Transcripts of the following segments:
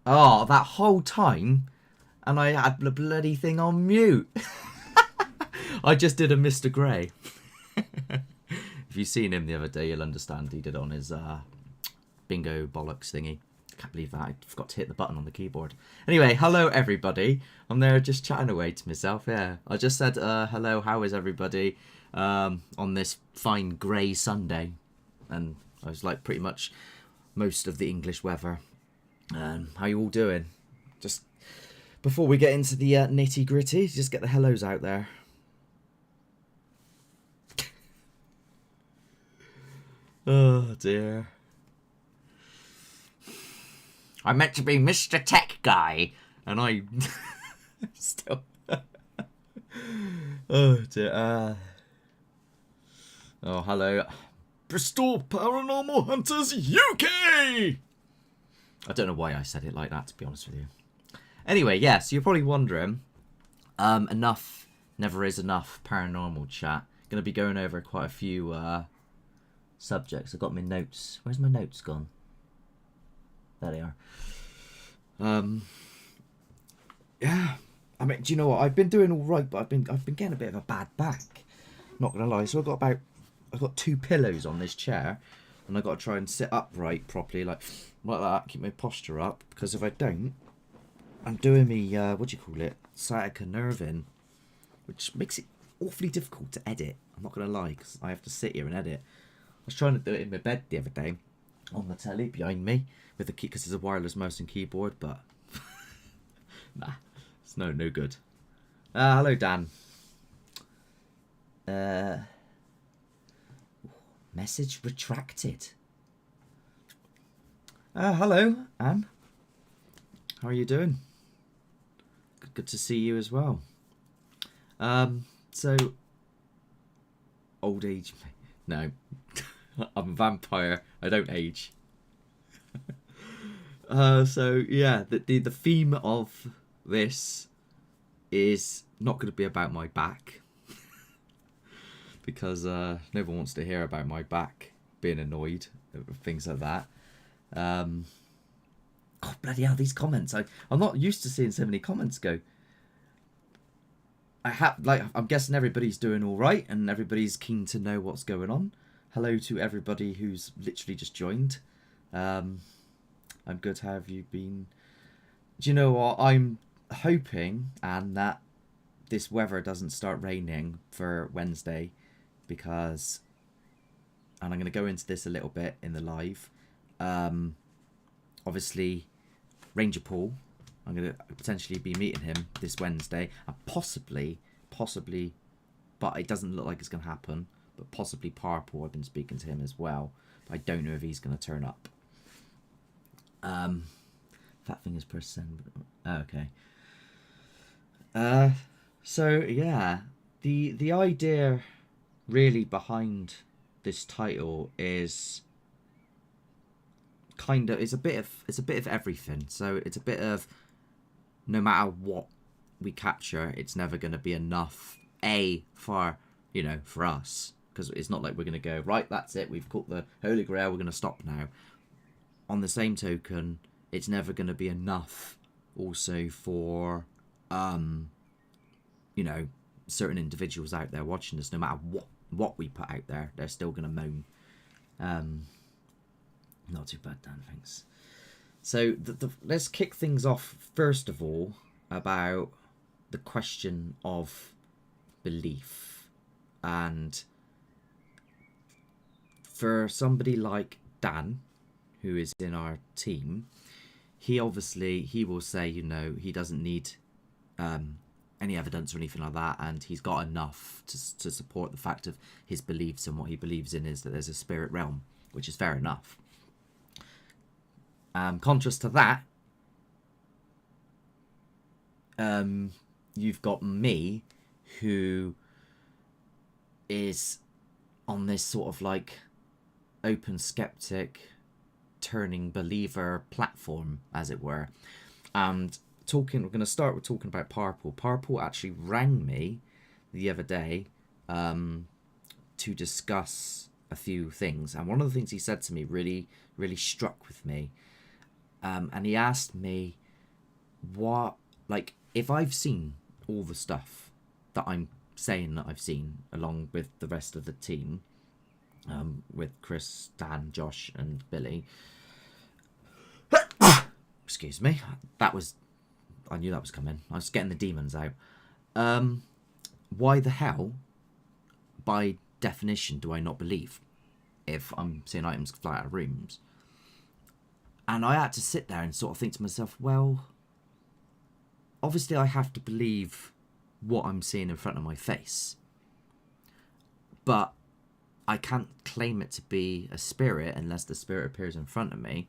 Oh, that whole time, and I had the bloody thing on mute. I just did a Mr. Grey. If you've seen him the other day, you'll understand he did on his bingo bollocks thingy. I can't believe that. I forgot to hit the button on the keyboard. Anyway, hello everybody. I'm there just chatting away to myself, yeah. I just said, hello, how is everybody on this fine grey Sunday? And I was like pretty much most of the English weather. How you all doing? Just before we get into the nitty gritty, just get the hellos out there. Oh dear. I'm meant to be Mr. Tech Guy, and I still. Oh dear. Oh, hello. Bristol Paranormal Hunters UK! I don't know why I said it like that, to be honest with you. Anyway, yeah, so you're probably wondering, enough never is enough paranormal chat. Going to be going over quite a few subjects. I've got my notes. Where's my notes gone? There they are. Yeah. I mean, do you know what? I've been doing all right, but I've been getting a bit of a bad back. Not gonna lie. So I've got 2 pillows on this chair, and I've got to try and sit upright properly, like that. Keep my posture up, because if I don't, I'm doing me what do you call it? Sciatica nerving, which makes it awfully difficult to edit. I'm not gonna lie, because I have to sit here and edit. I was trying to do it in my bed the other day, on the telly behind me, with the key, because there's a wireless mouse and keyboard, but nah, it's no good. Hello, Dan. Message retracted. Hello, Anne. How are you doing? Good to see you as well. So, old age. No, I'm a vampire. I don't age. So yeah, the theme of this is not going to be about my back, because no one wants to hear about my back being annoyed, things like that. Oh bloody hell! These comments. I'm not used to seeing so many comments go. I'm guessing everybody's doing all right, and everybody's keen to know what's going on. Hello to everybody who's literally just joined. I'm good. How have you been? Do you know what? I'm hoping, and that this weather doesn't start raining for Wednesday, because, and I'm going to go into this a little bit in the live. Obviously, Ranger Paul, I'm going to potentially be meeting him this Wednesday, and possibly, but it doesn't look like it's going to happen, but possibly Parpool, I've been speaking to him as well, but I don't know if he's going to turn up. Fat fingers press send. Oh, okay. So yeah, the idea really behind this title is it's a bit of everything. So it's a bit of, no matter what we capture, it's never going to be enough for for us, because it's not like we're going to go, right, that's it, we've caught the Holy Grail, we're going to stop now. On the same token, it's never going to be enough also for certain individuals out there watching us. No matter what we put out there, they're still going to moan. Not too bad, Dan, thanks. So let's kick things off first of all about the question of belief. And for somebody like Dan, who is in our team, he will say, he doesn't need any evidence or anything like that, and he's got enough to support the fact of his beliefs, and what he believes in is that there's a spirit realm, which is fair enough. Contrast to that, you've got me, who is on this sort of like open skeptic turning believer platform, as it were. And we're going to start with talking about Parpool. Parpool actually rang me the other day to discuss a few things, and one of the things he said to me really struck with me. And he asked me what, like, if I've seen all the stuff that I'm saying that I've seen, along with the rest of the team, with Chris, Dan, Josh, and Billy. Excuse me. I knew that was coming. I was getting the demons out. Why the hell, by definition, do I not believe if I'm seeing items fly out of rooms? And I had to sit there and sort of think to myself, well, obviously I have to believe what I'm seeing in front of my face. But I can't claim it to be a spirit unless the spirit appears in front of me.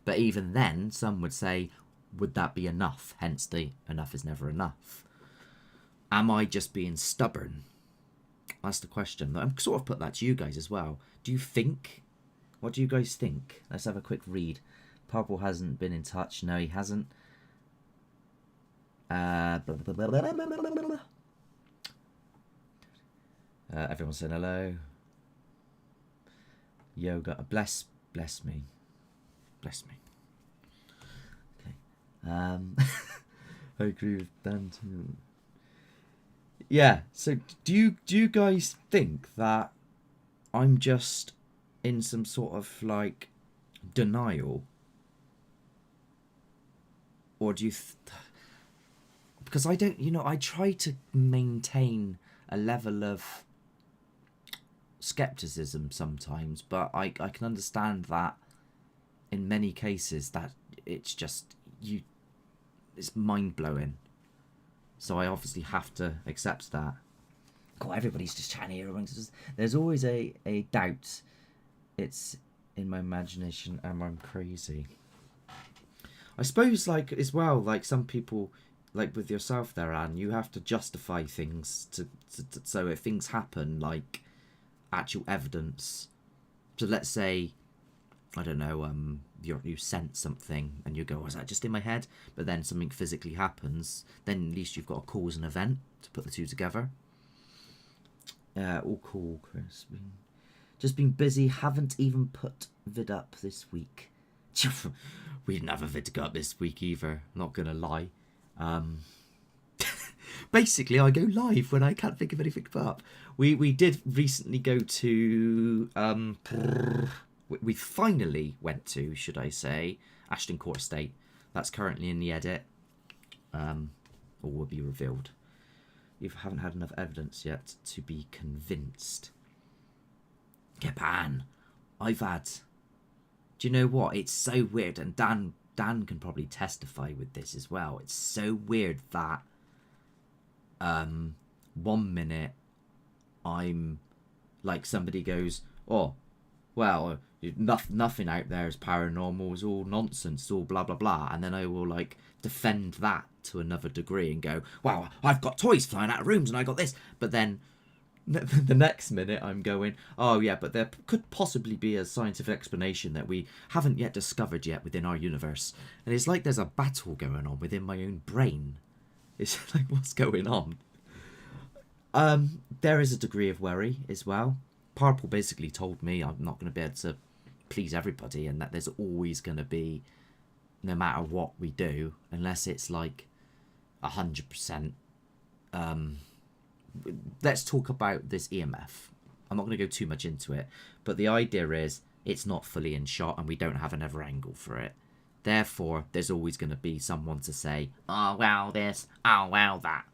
But even then, some would say, would that be enough? Hence the enough is never enough. Am I just being stubborn? That's the question. I'm sort of put that to you guys as well. Do you think? What do you guys think? Let's have a quick read. Purple hasn't been in touch. No, he hasn't. Everyone's saying hello. Yoga. Bless me. Bless me. Okay. I agree with Dan too. Yeah, so do you guys think that I'm just in some sort of like denial? Or do you because I don't, I try to maintain a level of skepticism sometimes, but I can understand that in many cases that it's just it's mind-blowing. So I obviously have to accept that. God, everybody's just chatting here. There's always a doubt. It's in my imagination and I'm crazy. I suppose, like, as well, like some people, like with yourself there, Anne, you have to justify things to so if things happen, like actual evidence. So let's say, I don't know, you sense something and you go, was that just in my head? But then something physically happens, then at least you've got a cause and event to put the two together. All cool, Chris. Just been busy, haven't even put vid up this week. We didn't have a vid to go up this week either, not gonna lie. Basically, I go live when I can't think of anything to put up. We did recently go to we finally went to, should I say, Ashton Court Estate. That's currently in the edit, or will be revealed. You haven't had enough evidence yet to be convinced. Japan, I've had. Do you know what? It's so weird, and Dan can probably testify with this as well. It's so weird that 1 minute I'm like, somebody goes, oh, well, nothing out there is paranormal, it's all nonsense, it's all blah blah blah, and then I will like defend that to another degree and go, wow, I've got toys flying out of rooms and I got this. But then the next minute I'm going, oh yeah, but there could possibly be a scientific explanation that we haven't yet discovered yet within our universe. And it's like there's a battle going on within my own brain. It's like, what's going on? There is a degree of worry as well. Purple basically told me I'm not going to be able to please everybody, and that there's always going to be, no matter what we do, unless it's like 100%. Let's talk about this EMF. I'm not going to go too much into it, but the idea is it's not fully in shot and we don't have another angle for it. Therefore, there's always going to be someone to say, oh, well, this, oh, well, that.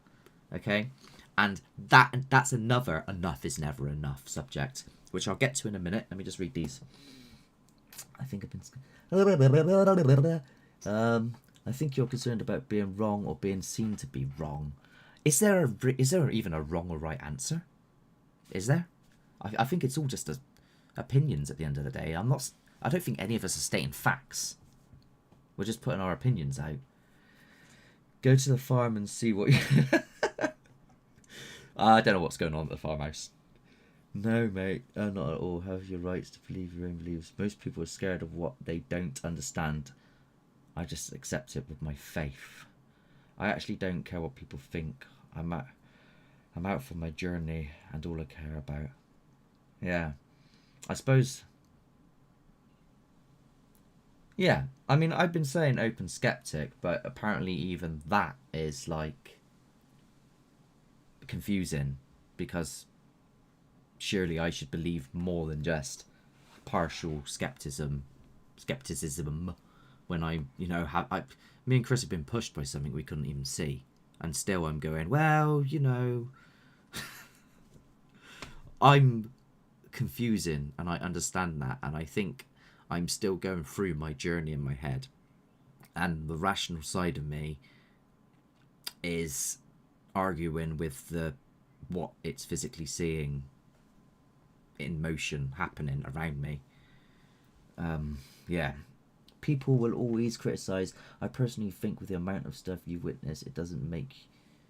Okay? And that's another enough is never enough subject, which I'll get to in a minute. Let me just read these. I think I've been... I think you're concerned about being wrong or being seen to be wrong. Is there even a wrong or right answer? Is there? I think it's all just opinions at the end of the day. I don't think any of us are stating facts. We're just putting our opinions out. Go to the farm and see what you... I don't know what's going on at the farmhouse. No, mate, not at all. Have your rights to believe your own beliefs. Most people are scared of what they don't understand. I just accept it with my faith. I actually don't care what people think. I'm out for my journey and all I care about. Yeah, I suppose Yeah, I mean, I've been saying open skeptic, but apparently even that is like confusing because surely I should believe more than just partial skepticism when I, me and Chris have been pushed by something we couldn't even see, and still I'm going, well, I'm confusing, and I understand that, and I think I'm still going through my journey in my head, and the rational side of me is arguing with the what it's physically seeing in motion happening around me. Yeah, people will always criticize. I personally think with the amount of stuff you witness, it doesn't make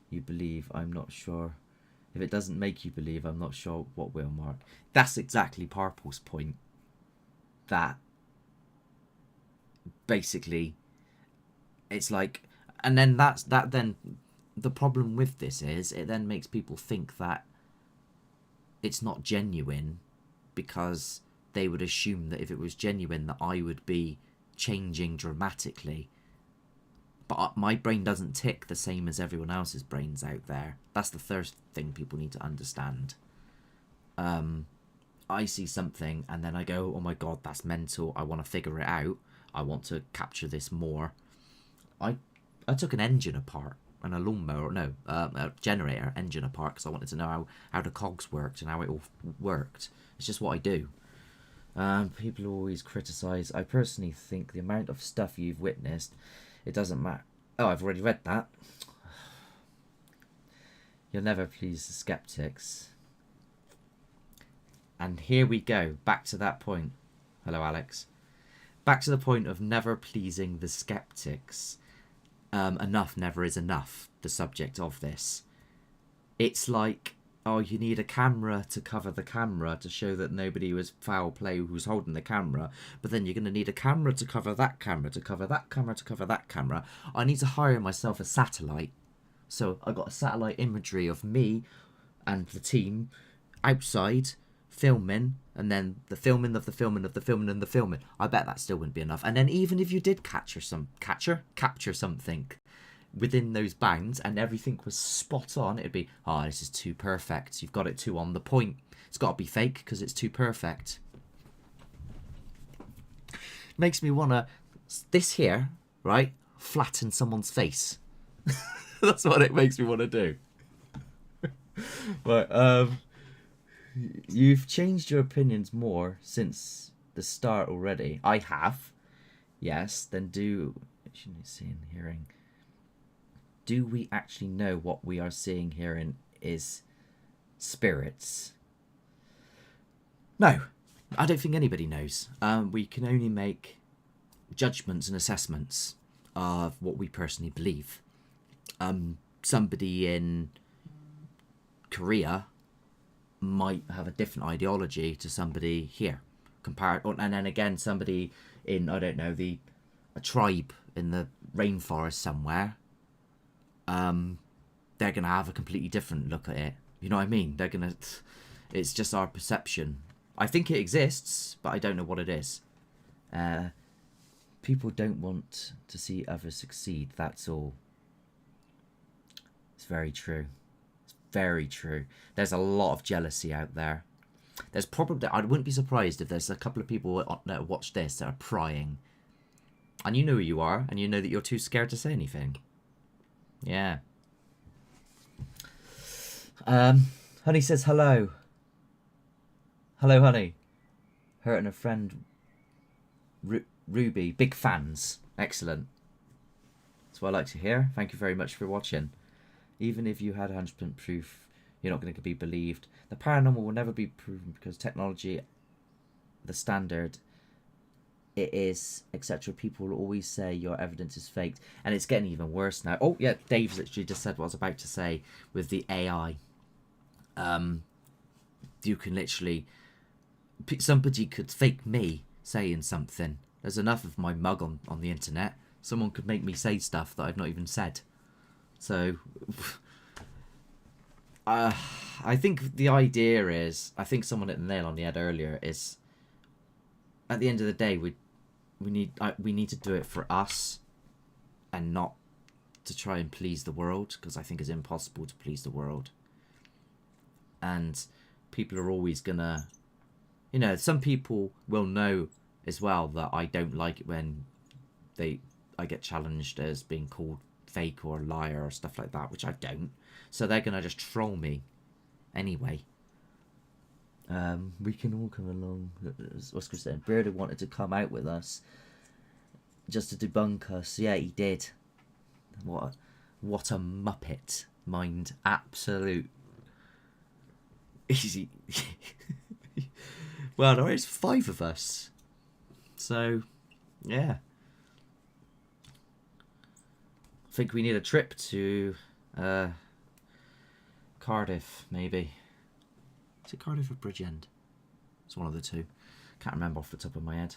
you believe. I'm not sure. If it doesn't make you believe, I'm not sure what will, Mark. That's exactly Parple's point. That basically, it's like, and then then the problem with this is it then makes people think that it's not genuine because they would assume that if it was genuine that I would be changing dramatically. But my brain doesn't tick the same as everyone else's brains out there. That's the first thing people need to understand. I see something and then I go, oh my god, that's mental. I want to figure it out. I want to capture this more. I took an engine apart and a lawnmower, no, a generator engine apart because I wanted to know how the cogs worked and how it all worked. It's just what I do. People always criticise. I personally think the amount of stuff you've witnessed, it doesn't matter. Oh, I've already read that. You'll never please the skeptics. And here we go, back to that point. Hello, Alex. Back to the point of never pleasing the skeptics. Enough never is enough, the subject of this. It's like, oh, you need a camera to cover the camera to show that nobody was foul play who was holding the camera, but then you're going to need a camera to cover that camera, to cover that camera, to cover that camera. I need to hire myself a satellite. So I got a satellite imagery of me and the team outside filming, and then the filming of the filming of the filming and the filming. I bet that still wouldn't be enough. And then even if you did capture something within those bounds and everything was spot on, it'd be, oh, this is too perfect. You've got it too on the point. It's got to be fake because it's too perfect. Makes me want to, this here, right, flatten someone's face. That's what it makes me want to do. Right, you've changed your opinions more since the start already. I have. Yes, then seeing, hearing. Do we actually know what we are seeing, hearing is spirits? No, I don't think anybody knows. We can only make judgments and assessments of what we personally believe. Somebody in Korea might have a different ideology to somebody here. And then again, somebody in, I don't know, a tribe in the rainforest somewhere, they're going to have a completely different look at it. You know what I mean? It's just our perception. I think it exists, but I don't know what it is. People don't want to see others succeed, that's all. It's very true. Very true. There's a lot of jealousy out there. There's probably, I wouldn't be surprised if there's a couple of people that watch this that are prying. And you know who you are, and you know that you're too scared to say anything. Yeah. Honey says hello. Hello, honey. Her and her friend Ruby, big fans. Excellent. That's what I like to hear. Thank you very much for watching. Even if you had 100% proof, you're not going to be believed. The paranormal will never be proven because technology, the standard, it is, etc. People will always say your evidence is faked. And it's getting even worse now. Oh, yeah, Dave's literally just said what I was about to say with the AI. You can literally, somebody could fake me saying something. There's enough of my mug on the internet. Someone could make me say stuff that I've not even said. So, I think the idea is, I think someone hit the nail on the head earlier, is at the end of the day, we need to do it for us, and not to try and please the world, because I think it's impossible to please the world. And people are always gonna, you know, some people will know as well that I don't like it when I get challenged as being called fake or a liar or stuff like that, which I don't. So they're gonna just troll me anyway. We can all come along. What's Chris saying? Beardo wanted to come out with us just to debunk us. Yeah, he did. What a muppet. Mind absolute. Easy. Well, there is 5 of us. So, yeah. I think we need a trip to Cardiff, maybe. Is it Cardiff or Bridgend? It's one of the two. Can't remember off the top of my head.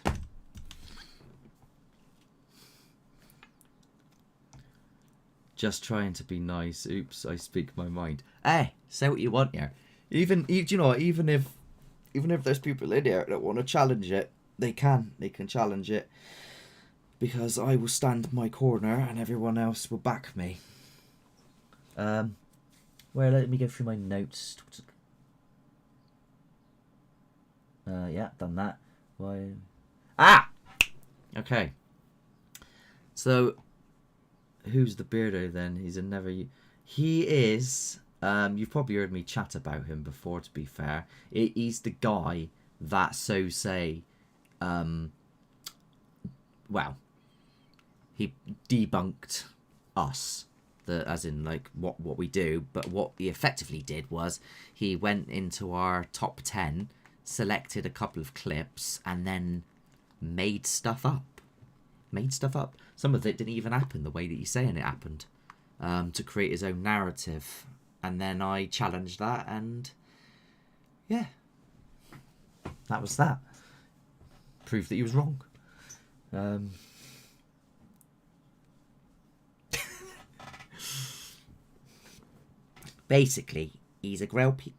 Just trying to be nice. Oops, I speak my mind. Hey, say what you want here. Even you know what? Even if there's people in here that want to challenge it, they can challenge it, because I will stand my corner and everyone else will back me. Well, let me go through my notes. Yeah, done that. Why? Okay. So, who's the Beardo then? He's a never. He is. You've probably heard me chat about him before. To be fair, he's the guy that say. Well, he debunked us. As in like what we do, but what he effectively did was he went into our top 10, selected a couple of clips, and then made stuff up. Some of it didn't even happen the way that he's saying it happened, to create his own narrative. And then I challenged that, and yeah, that was that. Proved that he was wrong. Basically, he's a grumpy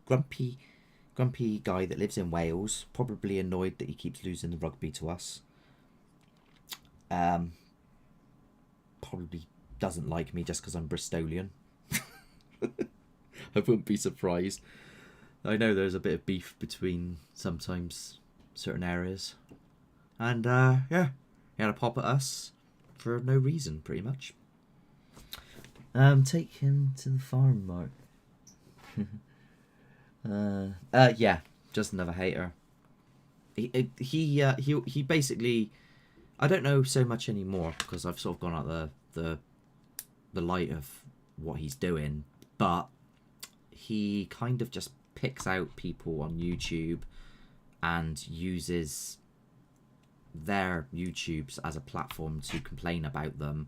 guy that lives in Wales, probably annoyed that he keeps losing the rugby to us. Probably doesn't like me just because I'm Bristolian. I wouldn't be surprised. I know there's a bit of beef between sometimes certain areas. And yeah, he had a pop at us for no reason, pretty much. Take him to the farm, Mark. Yeah, just another hater. He basically, I don't know so much anymore because I've sort of gone out the light of what he's doing, but he kind of just picks out people on YouTube and uses their YouTubes as a platform to complain about them.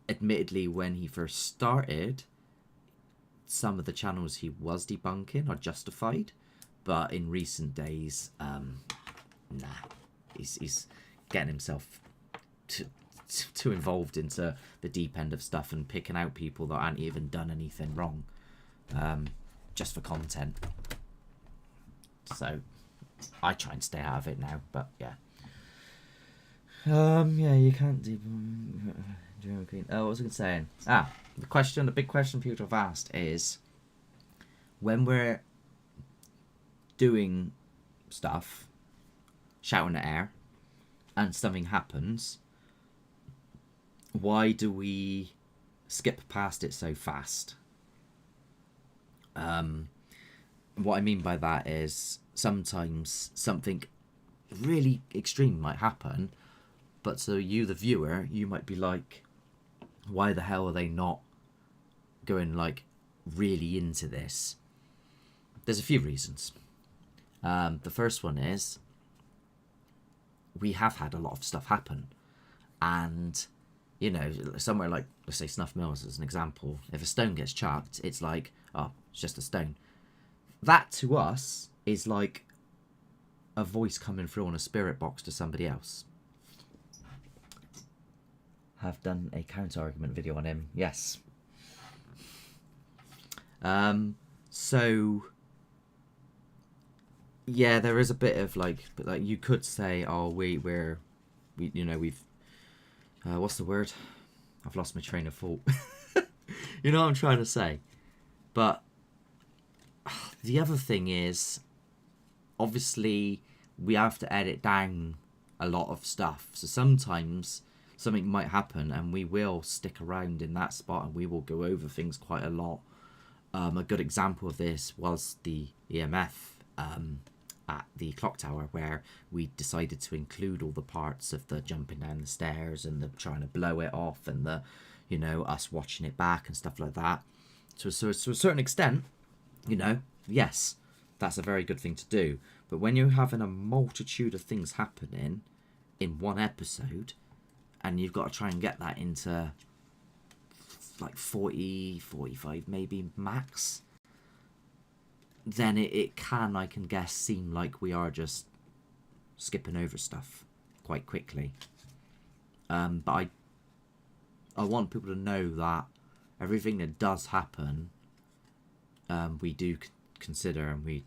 Admittedly, when he first started, some of the channels he was debunking are justified, but in recent days, he's getting himself too involved into the deep end of stuff and picking out people that aren't even done anything wrong, just for content. So I try and stay out of it now, but yeah. Yeah, you can't debunk. What was I saying? The big question people have asked is, when we're doing stuff, shouting at air, and something happens, why do we skip past it so fast? What I mean by that is sometimes something really extreme might happen, but so you, the viewer, you might be like, why the hell are they not going like really into this? There's a few reasons. The first one is we have had a lot of stuff happen, and you know, somewhere like, let's say Snuff Mills as an example, if a stone gets chucked, it's like, oh, it's just a stone. That to us is like a voice coming through on a spirit box to somebody else. Have done a counter argument video on him. Yes. So yeah, there is a bit of like, but like you could say, oh, we're we've what's the word? I've lost my train of thought. You know what I'm trying to say. But the other thing is, obviously, we have to edit down a lot of stuff. So sometimes something might happen and we will stick around in that spot and we will go over things quite a lot. A good example of this was the EMF at the clock tower, where we decided to include all the parts of the jumping down the stairs and the trying to blow it off and the, us watching it back and stuff like that. So to a certain extent, yes, that's a very good thing to do. But when you're having a multitude of things happening in one episode, and you've got to try and get that into like 40, 45 maybe max, then it can, I can guess, seem like we are just skipping over stuff quite quickly. But I want people to know that everything that does happen, we do consider, and we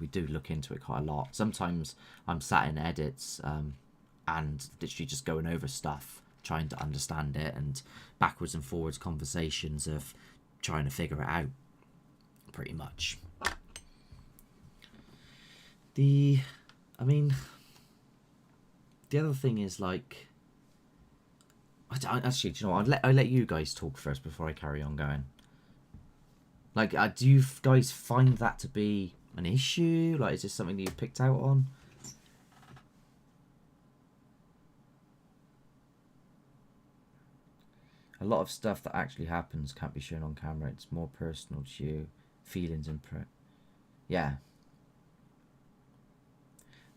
do look into it quite a lot. Sometimes I'm sat in edits and literally just going over stuff, trying to understand it, and backwards and forwards conversations of trying to figure it out, pretty much. The other thing is, like, actually, do you know what? I'll let you guys talk first before I carry on going. Like, do you guys find that to be an issue? Like, is this something that you've picked out on? A lot of stuff that actually happens can't be shown on camera. It's more personal to you. Feelings and yeah.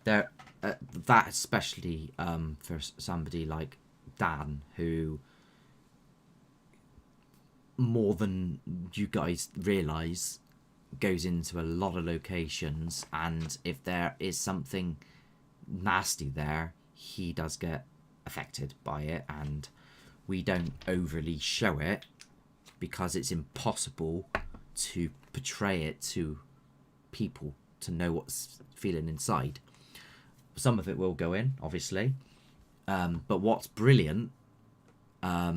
There, that especially for somebody like Dan, who, more than you guys realise, goes into a lot of locations, and if there is something nasty there, he does get affected by it, and we don't overly show it because it's impossible to portray it to people to know what's feeling inside. Some of it will go in, obviously, but what's brilliant, but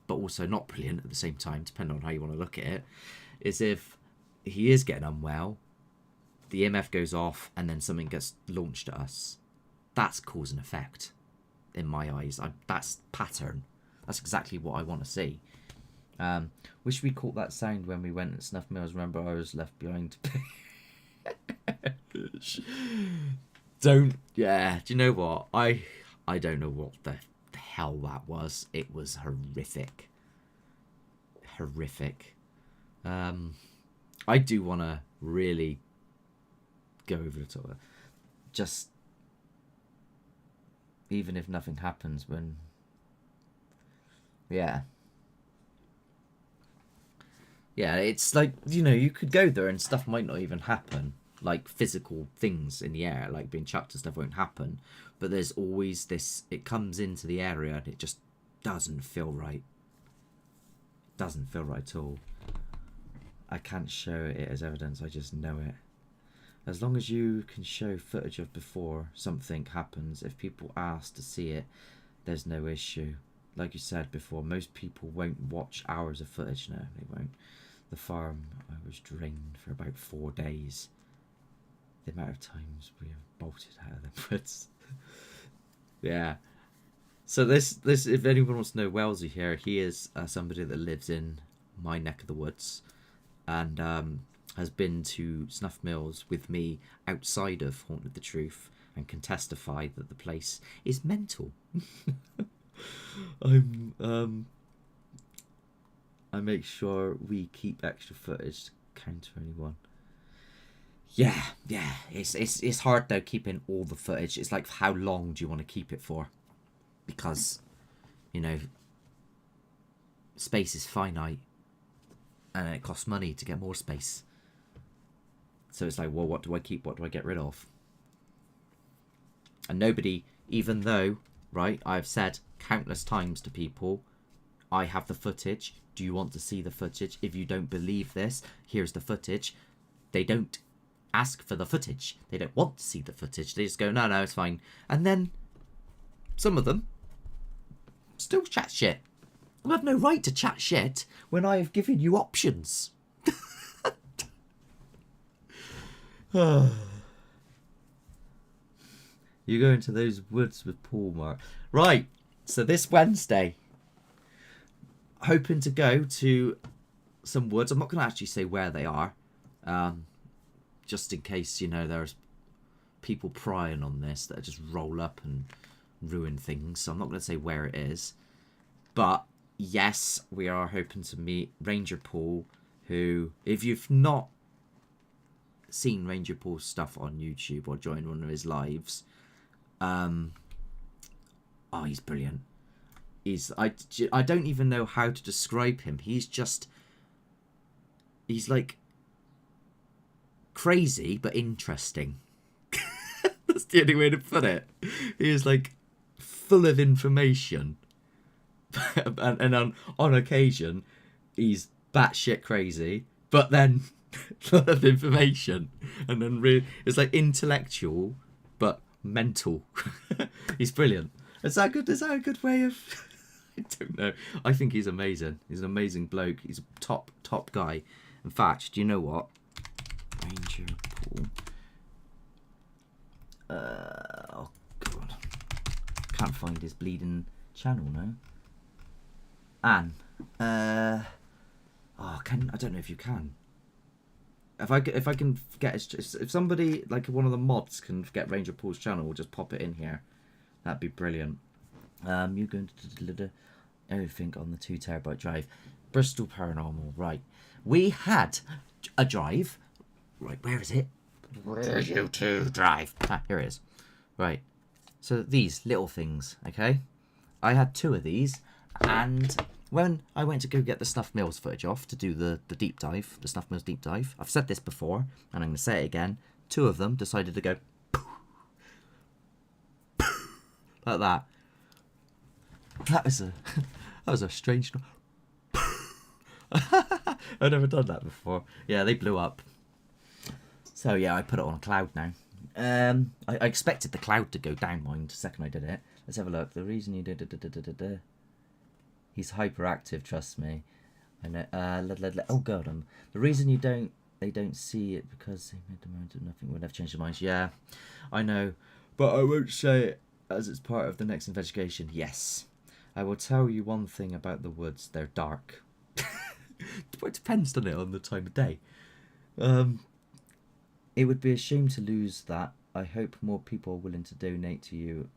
also not brilliant at the same time, depending on how you want to look at it, is if he is getting unwell, the EMF goes off, and then something gets launched at us. That's cause and effect, in my eyes. That's pattern. That's exactly what I want to see. Wish we caught that sound when we went at Snuff Mills. Remember, I was left behind to do you know what? I don't know what the hell that was. It was horrific. I do want to really go over the top of it. Just, even if nothing happens, when, yeah, it's like, you could go there and stuff might not even happen. Like, physical things in the air, like being chucked and stuff, won't happen. But there's always this, it comes into the area and it just doesn't feel right. Doesn't feel right at all. I can't show it as evidence, I just know it. As long as you can show footage of before something happens, if people ask to see it, there's no issue. Like you said before, most people won't watch hours of footage. No, they won't. The farm, I was drained for about 4 days. The amount of times we have bolted out of the woods. Yeah. So this, if anyone wants to know Wellesley here, he is somebody that lives in my neck of the woods, and has been to Snuff Mills with me outside of Haunted the Truth, and can testify that the place is mental. I make sure we keep extra footage to counter anyone. Yeah, it's hard though, keeping all the footage. It's like, how long do you want to keep it for? Because, space is finite, and it costs money to get more space. So it's like, well, what do I keep? What do I get rid of? And nobody, even though, right, I've said countless times to people, I have the footage. Do you want to see the footage? If you don't believe this, here's the footage. They don't ask for the footage. They don't want to see the footage. They just go, no, it's fine. And then some of them still chat shit. I have no right to chat shit when I have given you options. You go into those woods with Paul, Mark. Right, so this Wednesday, hoping to go to some woods. I'm not going to actually say where they are, just in case, you know, there's people prying on this that just roll up and ruin things. So I'm not going to say where it is. But yes, we are hoping to meet Ranger Paul, who, if you've not seen Ranger Paul's stuff on YouTube or joined one of his lives, he's brilliant. I don't even know how to describe him. He's like crazy but interesting. That's the only way to put it. He is like full of information. and on occasion he's batshit crazy, but then full of information, and then it's like intellectual but mental. He's brilliant. Is that a good way of I don't know. I think he's amazing. He's an amazing bloke. He's a top guy. In fact, do you know what? Ranger Paul. Oh god. Can't find his bleeding channel now. Anne. I don't know if you can. If I can get if somebody like one of the mods can get Ranger Paul's channel, we'll just pop it in here. That'd be brilliant. You're going to everything on the 2 terabyte drive. Bristol Paranormal, right. We had a drive. Right, where is it? Where's your 2 drive? Here it is. Right. So these little things, okay? I had 2 of these, and when I went to go get the Snuff Mills footage off to do the deep dive, the Snuff Mills deep dive, I've said this before, and I'm going to say it again, 2 of them decided to go like that. That was a strange. I've never done that before. Yeah, they blew up. So yeah, I put it on a cloud now. I expected the cloud to go down, mind, the second I did it. Let's have a look. The reason you did. He's hyperactive, trust me. I know. Oh god, the reason they don't see it because they made the mind of nothing would have changed their minds. Yeah, I know, but I won't say it as it's part of the next investigation. Yes, I will tell you one thing about the woods. They're dark. It depends, doesn't it, on the time of day. It would be a shame to lose that. I hope more people are willing to donate to you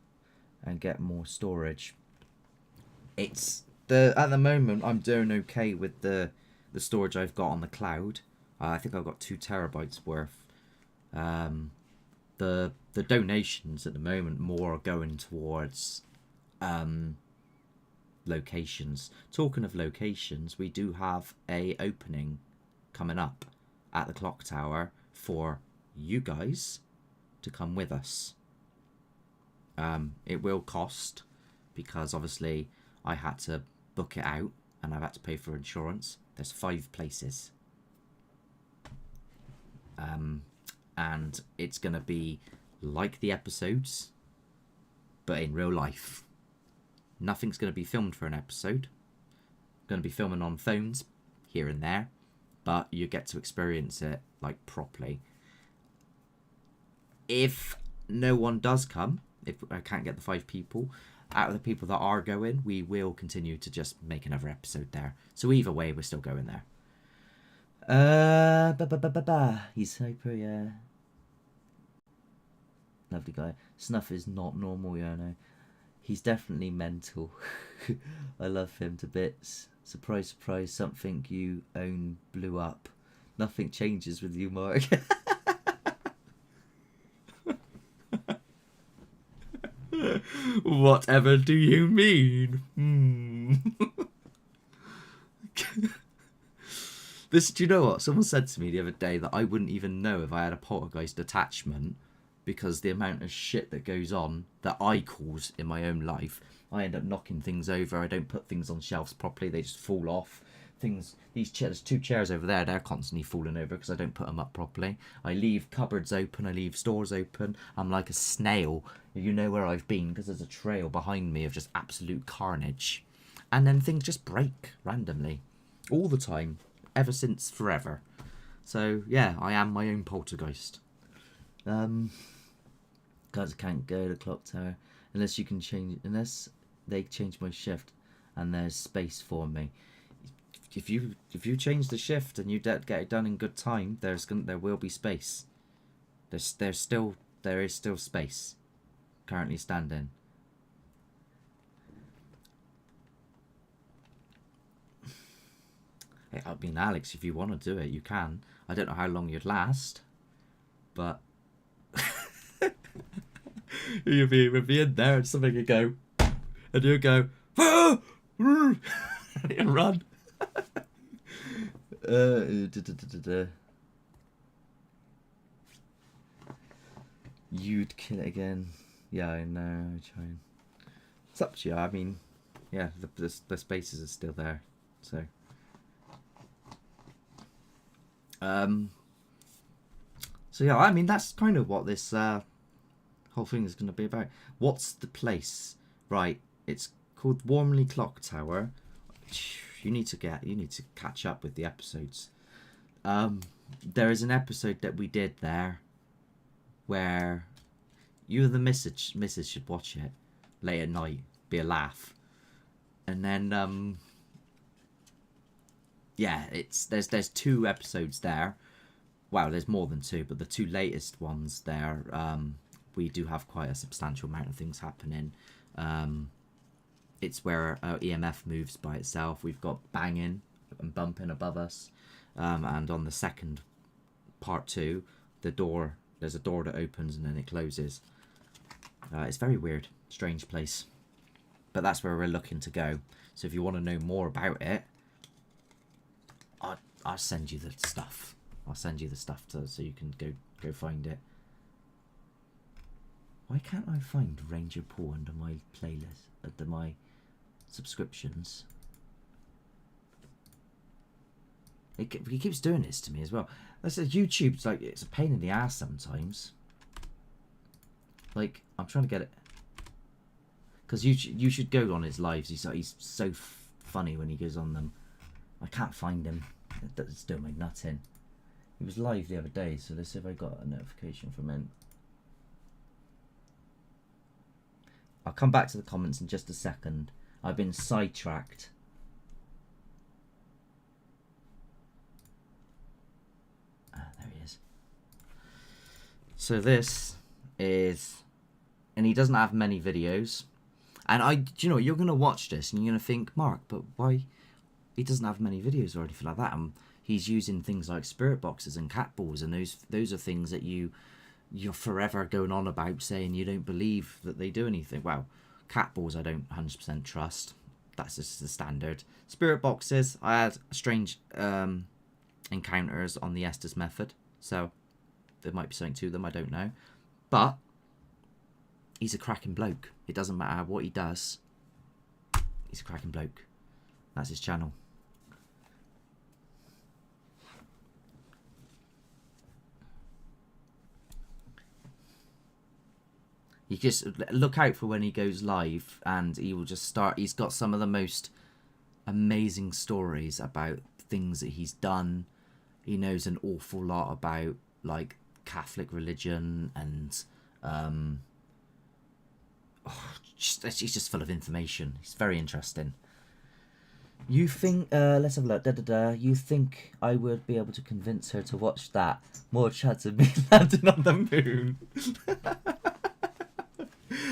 and get more storage. At the moment I'm doing okay with the storage I've got on the cloud. I think I've got 2 terabytes worth. The donations at the moment more are going towards locations. Talking of locations, we do have a opening coming up at the clock tower for you guys to come with us. It will cost, because obviously I had to book it out and I've had to pay for insurance. There's 5 places, and it's gonna be like the episodes but in real life. Nothing's going to be filmed for an episode. Going to be filming on phones here and there, but you get to experience it like properly. If no one does come, if I can't get the 5 people, out of the people that are going, we will continue to just make another episode there. So either way, we're still going there. He's hyper, yeah. Lovely guy. Snuff is not normal, yeah, I know. He's definitely mental. I love him to bits. Surprise, surprise, something you own blew up. Nothing changes with you, Mark. Whatever do you mean? This, do you know what? Someone said to me the other day that I wouldn't even know if I had a poltergeist attachment, because the amount of shit that goes on that I cause in my own life. I end up knocking things over. I don't put things on shelves properly. They just fall off. things. There's 2 chairs over there. They're constantly falling over because I don't put them up properly. I leave cupboards open. I leave stores open. I'm like a snail. You know where I've been because there's a trail behind me of just absolute carnage. And then things just break randomly, all the time, ever since forever. So yeah, I am my own poltergeist. Guys, I can't go to the clock tower unless they change my shift and there's space for me. If you change the shift and you get it done in good time, there will be space. There is still space. Currently standing. Hey, I mean, Alex, if you want to do it, you can. I don't know how long you'd last, but you'd be in there and something would go, and you go, ah! and run. You'd kill it again. Yeah, I know. It's up to you. I mean, yeah, the spaces are still there, so. So yeah, I mean that's kind of what this whole thing is going to be about. What's the place? Right, it's called Warmley Clock Tower. You need to catch up with the episodes. There is an episode that we did there where you and the missus should watch it late at night. Be a laugh. And then yeah, there's 2 episodes there. Wow, there's more than 2, but the 2 latest ones there, we do have quite a substantial amount of things happening. It's where EMF moves by itself. We've got banging and bumping above us. And on the second part 2, there's a door that opens and then it closes. It's very weird, strange place. But that's where we're looking to go. So if you want to know more about it, I'll send you the stuff. I'll send you the stuff so you can go find it. Why can't I find Ranger Paul under my playlist, under my subscriptions? He keeps doing this to me as well. I said YouTube's like, it's a pain in the ass sometimes. Like, I'm trying to get it. Because you should go on his lives. He's so funny when he goes on them. I can't find him. It's doing my nut in. He was live the other day, so let's see if I got a notification from him. I'll come back to the comments in just a second. I've been sidetracked. There he is. So this is, and he doesn't have many videos. And you know, you're gonna watch this and you're gonna think, Mark, but why? He doesn't have many videos or anything like that. And he's using things like spirit boxes and cat balls, and those are things that you're forever going on about, saying you don't believe that they do anything. Well, cat balls I don't 100% trust. That's just the standard. Spirit boxes, I had strange encounters on the Estes method, so there might be something to them, I don't know. But he's a cracking bloke. It doesn't matter what he does. He's a cracking bloke. That's his channel. You just look out for when he goes live, and he will just start. He's got some of the most amazing stories about things that he's done. He knows an awful lot about like Catholic religion, and he's just full of information. He's very interesting. You think? Let's have a look. You think I would be able to convince her to watch that? More chance of me landing on the moon.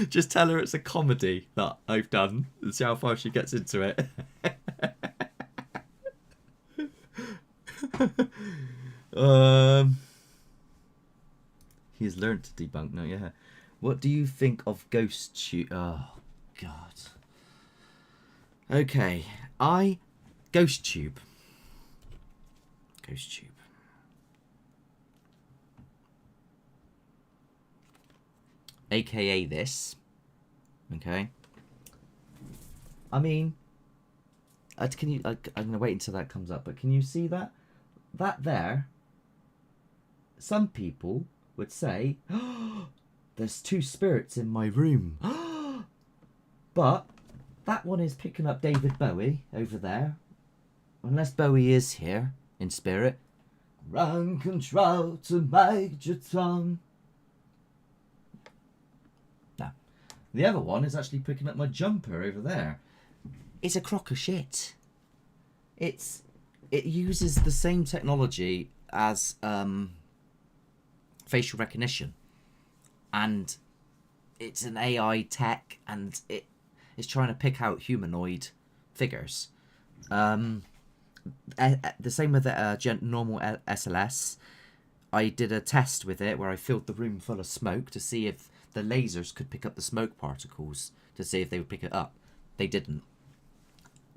Just tell her it's a comedy that I've done and see how far she gets into it. He's learned to debunk now, yeah. What do you think of GhostTube? Oh, God. Okay, GhostTube. GhostTube. AKA this. Okay. I mean, can you? I'm gonna wait until that comes up. But can you see that? That there. Some people would say, oh, "There's two spirits in my room," but that one is picking up David Bowie over there. Unless Bowie is here in spirit. Run control to Major Tom. No. The other one is actually picking up my jumper over there. It's a crock of shit. It uses the same technology as facial recognition. And it's an AI tech, and it is trying to pick out humanoid figures. The same with the normal SLS. I did a test with it where I filled the room full of smoke to see if the lasers could pick up the smoke particles, to see if they would pick it up. They didn't.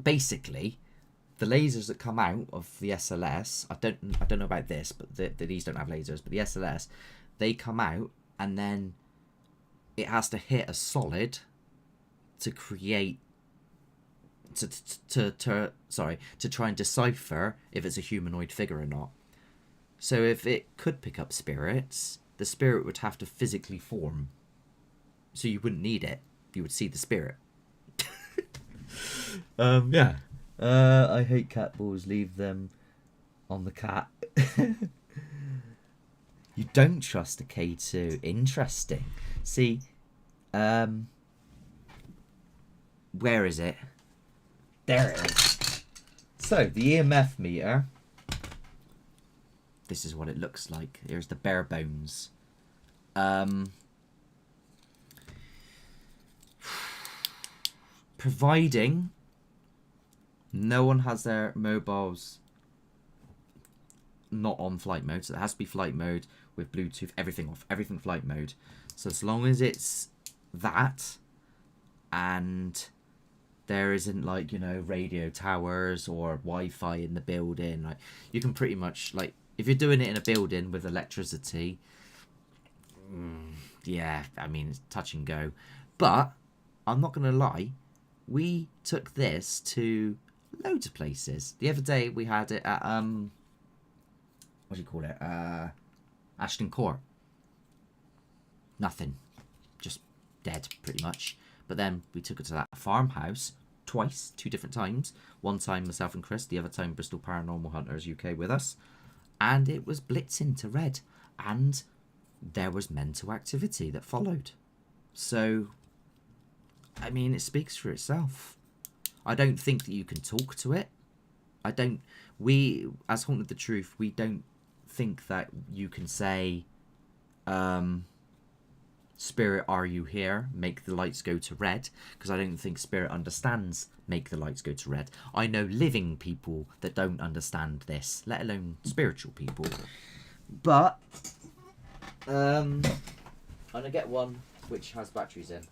Basically, the lasers that come out of the SLS, I don't know about this, but these don't have lasers, but the SLS, they come out and then it has to hit a solid to create to try and decipher if it's a humanoid figure or not. So if it could pick up spirits, the spirit would have to physically form. So you wouldn't need it. You would see the spirit. Yeah. I hate cat balls. Leave them on the cat. You don't trust a K2. Interesting. See, where is it? There it is. So, the EMF meter. This is what it looks like. Here's the bare bones. Providing no one has their mobiles not on flight mode. So it has to be flight mode with Bluetooth, everything off. Everything flight mode. So as long as it's that and there isn't, like, you know, radio towers or Wi-Fi in the building, like, you can pretty much, like, if you're doing it in a building with electricity, yeah, I mean, it's touch and go. But I'm not gonna lie, we took this to loads of places. The other day we had it at what do you call it, Ashton Court. Nothing, just dead pretty much. But then we took it to that farmhouse twice, 2 different times. One time myself and Chris, the other time Bristol Paranormal Hunters UK with us. And it was blitzing to red. And there was mental activity that followed. So, I mean, it speaks for itself. I don't think that you can talk to it. We, as Haunted the Truth, we don't think that you can say, Spirit, are you here? Make the lights go to red. Because I don't think Spirit understands make the lights go to red. I know living people that don't understand this, let alone spiritual people. But I'm gonna get one which has batteries in.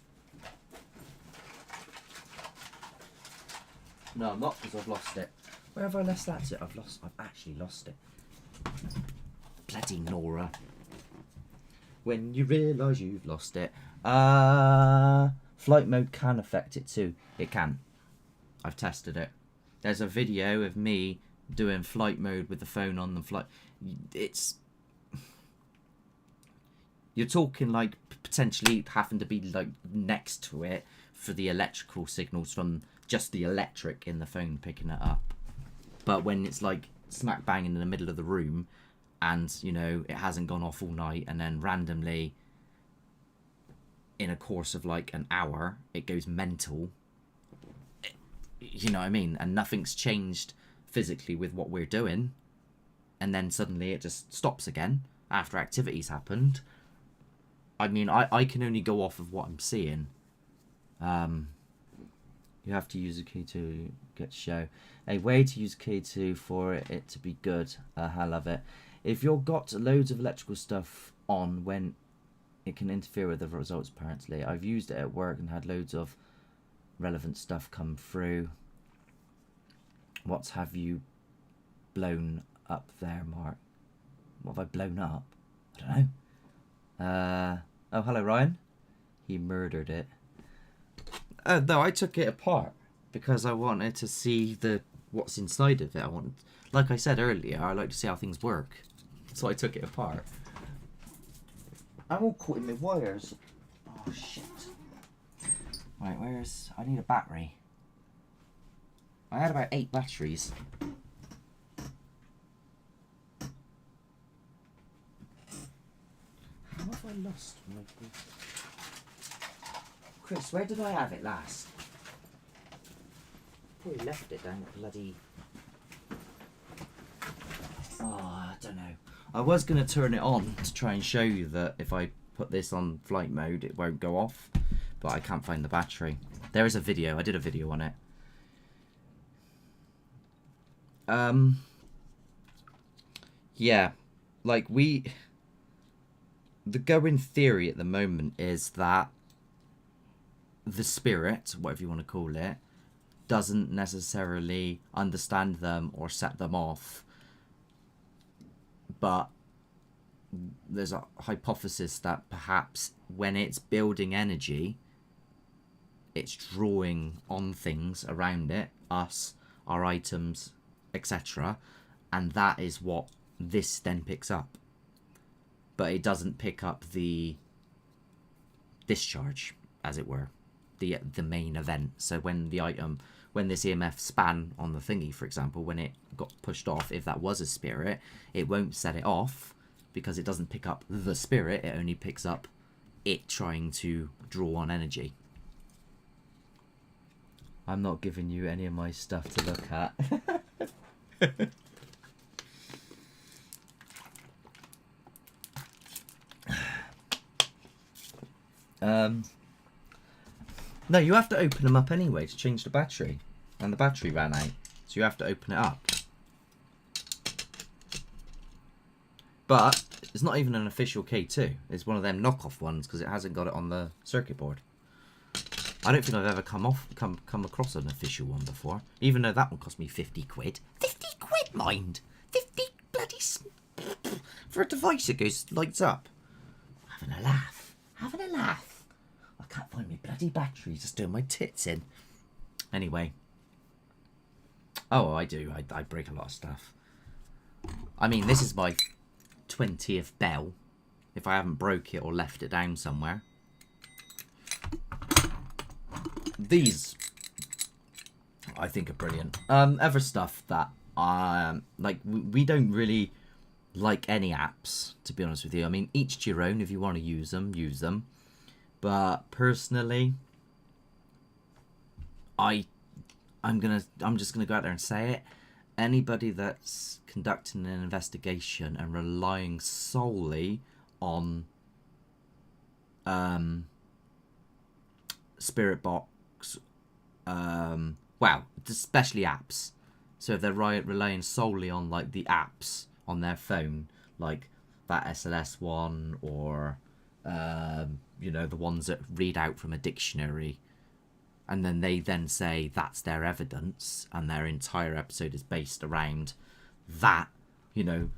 No, I'm not, because I've lost it. Where have I left that to? I've actually lost it. Bloody Nora. When you realise you've lost it. Flight mode can affect it too. It can. I've tested it. There's a video of me doing flight mode with the phone on the flight. It's... You're talking like potentially having to be like next to it for the electrical signals from just the electric in the phone picking it up. But when it's like smack bang in the middle of the room and, you know, it hasn't gone off all night and then randomly in a course of like an hour it goes mental, you know what I mean, and nothing's changed physically with what we're doing, and then suddenly it just stops again after activity's happened. I mean, I can only go off of what I'm seeing. You have to use a key to get show. A way to use K2 for it to be good. I love it. If you've got loads of electrical stuff on when it can interfere with the results, apparently. I've used it at work and had loads of relevant stuff come through. What have you blown up there, Mark? What have I blown up? I don't know. Oh, hello, Ryan. He murdered it. No, I took it apart. because I wanted to see what's inside of it. Like I said earlier, I like to see how things work. So I took it apart. I'm all caught in my wires. Oh shit. Right, I need a battery. I had about 8 batteries. How have I lost my... Chris, where did I have it last? Probably left it down bloody... Oh, I don't know. I was going to turn it on to try and show you that if I put this on flight mode, it won't go off. But I can't find the battery. There is a video. I did a video on it. Yeah. Like, the going theory at the moment is that the spirit, whatever you want to call it, doesn't necessarily understand them or set them off. But there's a hypothesis that perhaps when it's building energy, it's drawing on things around it, us, our items, etc. And that is what this then picks up. But it doesn't pick up the discharge, as it were, the main event. So when this EMF span on the thingy, for example, when it got pushed off, if that was a spirit, it won't set it off because it doesn't pick up the spirit. It only picks up it trying to draw on energy. I'm not giving you any of my stuff to look at. No, you have to open them up anyway to change the battery. And the battery ran out. So you have to open it up. But it's not even an official K2. It's one of them knockoff ones because it hasn't got it on the circuit board. I don't think I've ever come across an official one before. Even though that one cost me 50 quid. 50 quid, mind! 50 bloody... For a device that goes, lights up. Having a laugh. Having a laugh. I can't find my bloody batteries. Just doing my tits in. Anyway. Oh, I do. I break a lot of stuff. I mean, this is my 20th bell. If I haven't broke it or left it down somewhere. These, I think, are brilliant. Other stuff that, like, we don't really like any apps, to be honest with you. I mean, each to your own. If you want to use them, use them. But personally, I'm just gonna go out there and say it. Anybody that's conducting an investigation and relying solely on Spirit Box, well, especially apps. So if they're relying solely on like the apps on their phone, like that SLS one, or you know, the ones that read out from a dictionary, and then they then say that's their evidence, and their entire episode is based around that, you know,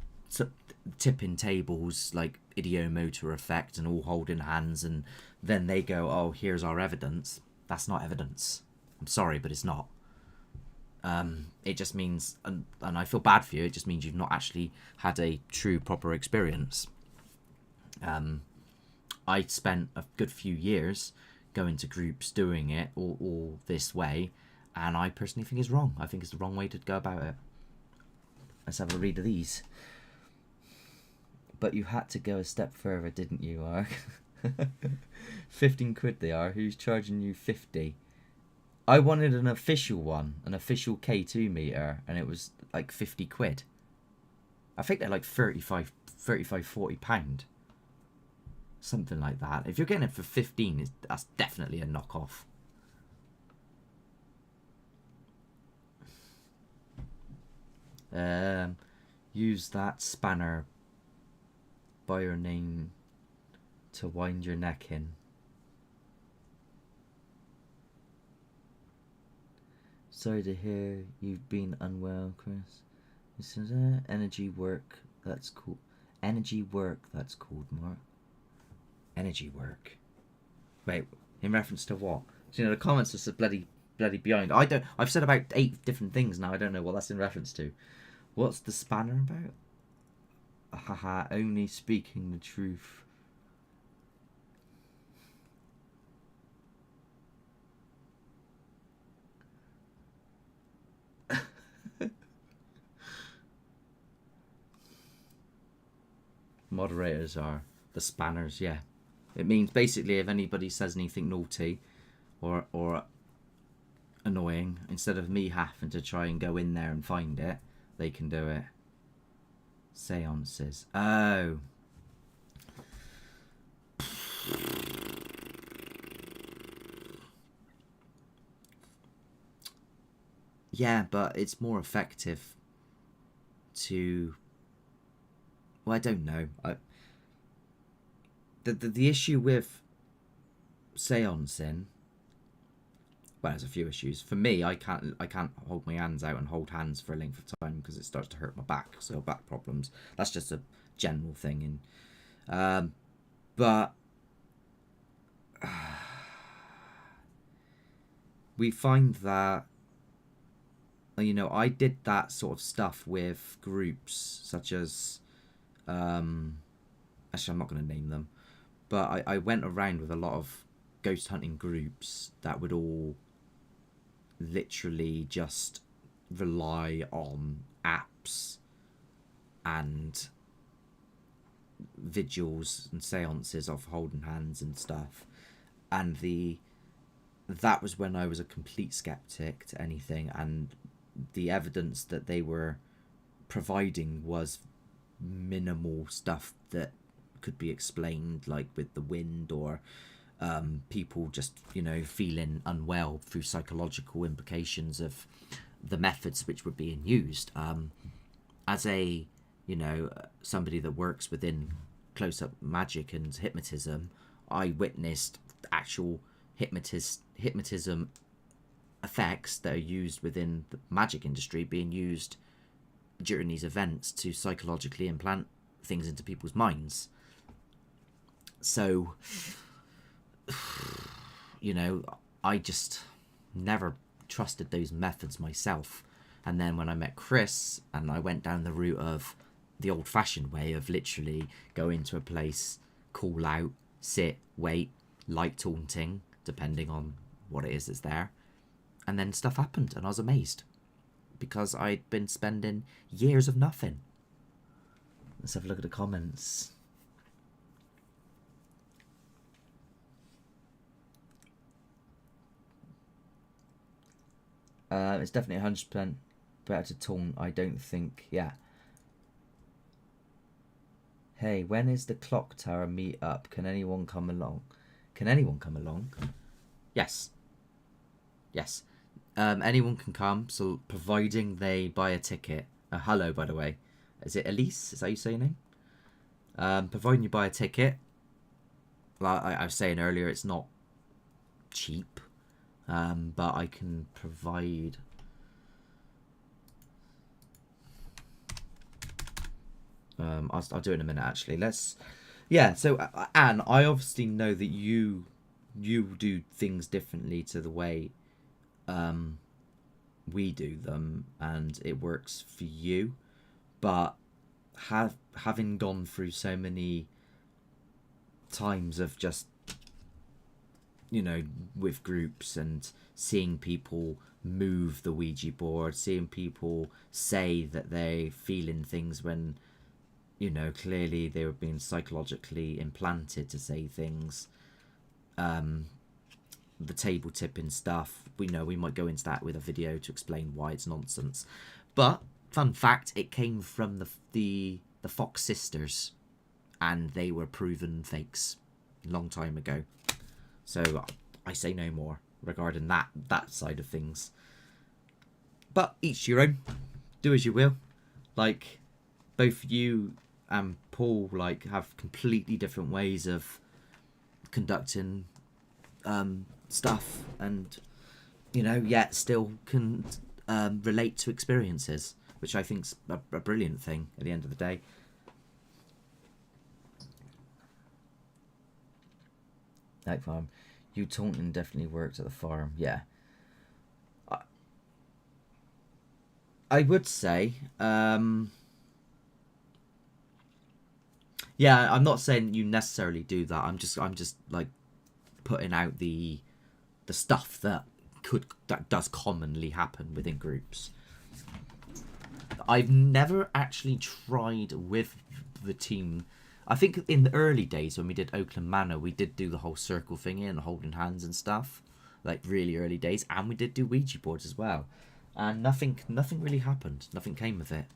tipping tables like idiomotor effect and all holding hands, and then they go, oh, here's our evidence. That's not evidence. I'm sorry, but it's not. It just means, and I feel bad for you, it just means you've not actually had a true proper experience. I spent a good few years going to groups doing it all this way, and I personally think it's wrong. I think it's the wrong way to go about it. Let's have a read of these. But you had to go a step further, didn't you, Ark? 15 quid they are. Who's charging you 50? I wanted an official one, an official K2 meter, and it was like 50 quid. I think they're like 35, 40 pound. Something like that. If you're getting it for 15, that's definitely a knockoff. Use that spanner by your name to wind your neck in. Sorry to hear you've been unwell, Chris. This is energy work. That's cool. Energy work. That's called, Mark. Energy work. Wait, in reference to what? So, you know, the comments are so bloody bloody behind. I don't. I've said about 8 different things now. I don't know what that's in reference to. What's the spanner about? Haha, only speaking the truth. Moderators are the spanners, yeah. It means basically if anybody says anything naughty or annoying, instead of me having to try and go in there and find it, they can do it. Seances. Oh. Yeah, but it's more effective to... Well, I don't know. The issue with seancing... Well, there's a few issues. For me, I can't hold my hands out and hold hands for a length of time because it starts to hurt my back. So back problems. That's just a general thing. But we find that, you know, I did that sort of stuff with groups such as, actually I'm not going to name them, but I went around with a lot of ghost hunting groups that would all literally just rely on apps and vigils and seances of holding hands and stuff, and that was when I was a complete skeptic to anything, and the evidence that they were providing was minimal stuff that could be explained, like with the wind or people just, you know, feeling unwell through psychological implications of the methods which were being used. As a, you know, somebody that works within close-up magic and hypnotism, I witnessed actual hypnotism effects that are used within the magic industry being used during these events to psychologically implant things into people's minds. So, you know, I just never trusted those methods myself. And then when I met Chris and I went down the route of the old-fashioned way of literally going to a place, call out, sit, wait, light taunting, depending on what it is that's there, and then stuff happened and I was amazed because I'd been spending years of nothing. Let's have a look at the comments. It's definitely 100% better to taunt, I don't think. Yeah. Hey, when is the clock tower meet up? Can anyone come along? Can anyone come along? Yes. Yes. Anyone can come, so providing they buy a ticket. Hello, by the way. Is it Elise? Is that how you say your name? Providing you buy a ticket. Like I was saying earlier, it's not cheap. But I can provide... I'll do it in a minute, actually. Yeah, so, Anne, I obviously know that you do things differently to the way we do them, and it works for you. But having gone through so many times of just, you know, with groups and seeing people move the Ouija board, seeing people say that they're feeling things when, you know, clearly they were being psychologically implanted to say things. The table tipping stuff, we know we might go into that with a video to explain why it's nonsense. But fun fact, it came from the Fox sisters, and they were proven fakes a long time ago. So I say no more regarding that side of things. But each your own. Do as you will. Like, both you and Paul like have completely different ways of conducting stuff, and, you know, yet still can relate to experiences, which I think's a brilliant thing at the end of the day. Night farm. You taunting definitely worked at the farm, yeah. I would say, yeah, I'm not saying you necessarily do that. I'm just like putting out the stuff that does commonly happen within groups. I've never actually tried with the team. I think in the early days when we did Oakland Manor, we did do the whole circle thingy and holding hands and stuff, like really early days, and we did do Ouija boards as well, and nothing really happened. Nothing came of it.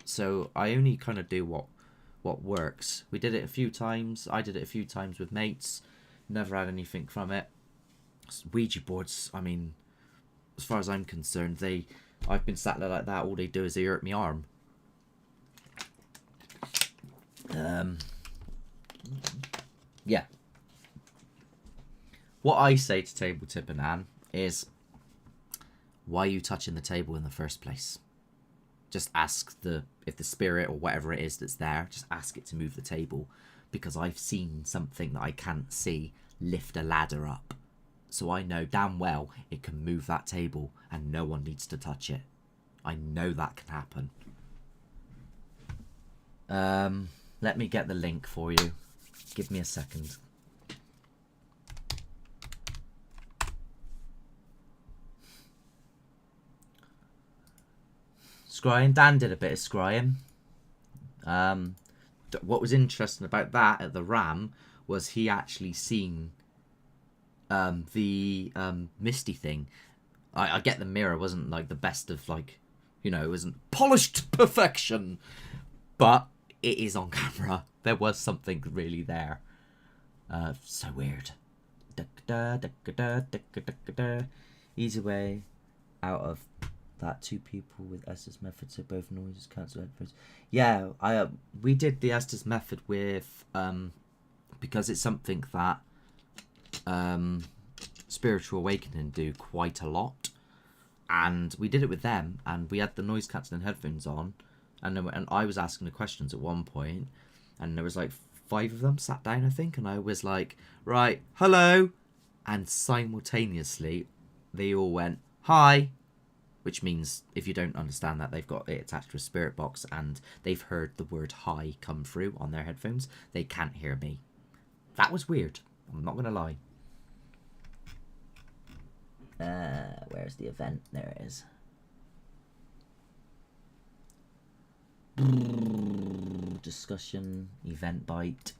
So I only kind of do what works. We did it a few times. I did it a few times with mates. Never had anything from it. Ouija boards, I mean, as far as I'm concerned, I've been sat there like that. All they do is they hurt my arm. Yeah. What I say to Table Tip and Anne is, why are you touching the table in the first place? Just ask if the spirit or whatever it is that's there, just ask it to move the table, because I've seen something that I can't see lift a ladder up. So I know damn well it can move that table and no one needs to touch it. I know that can happen. Let me get the link for you. Give me a second. Scrying. Dan did a bit of scrying. What was interesting about that at the Ram was he actually seen the misty thing. I get the mirror wasn't like the best of, like, you know, it wasn't polished to perfection, but it is on camera. There was something really there. So weird. Easy way out of that. 2 people with Estes method, so both noises cancel headphones. Yeah, we did the Estes method with because it's something that Spiritual Awakening do quite a lot, and we did it with them, and we had the noise cancelling headphones on, and I was asking the questions at one point, and there was like 5 of them sat down, I think, and I was like, right, hello, and simultaneously they all went hi, which means, if you don't understand that, they've got it attached to a spirit box and they've heard the word hi come through on their headphones. They can't hear me. That was weird, I'm not gonna lie. Where's the event? There it is. Discussion, event bite.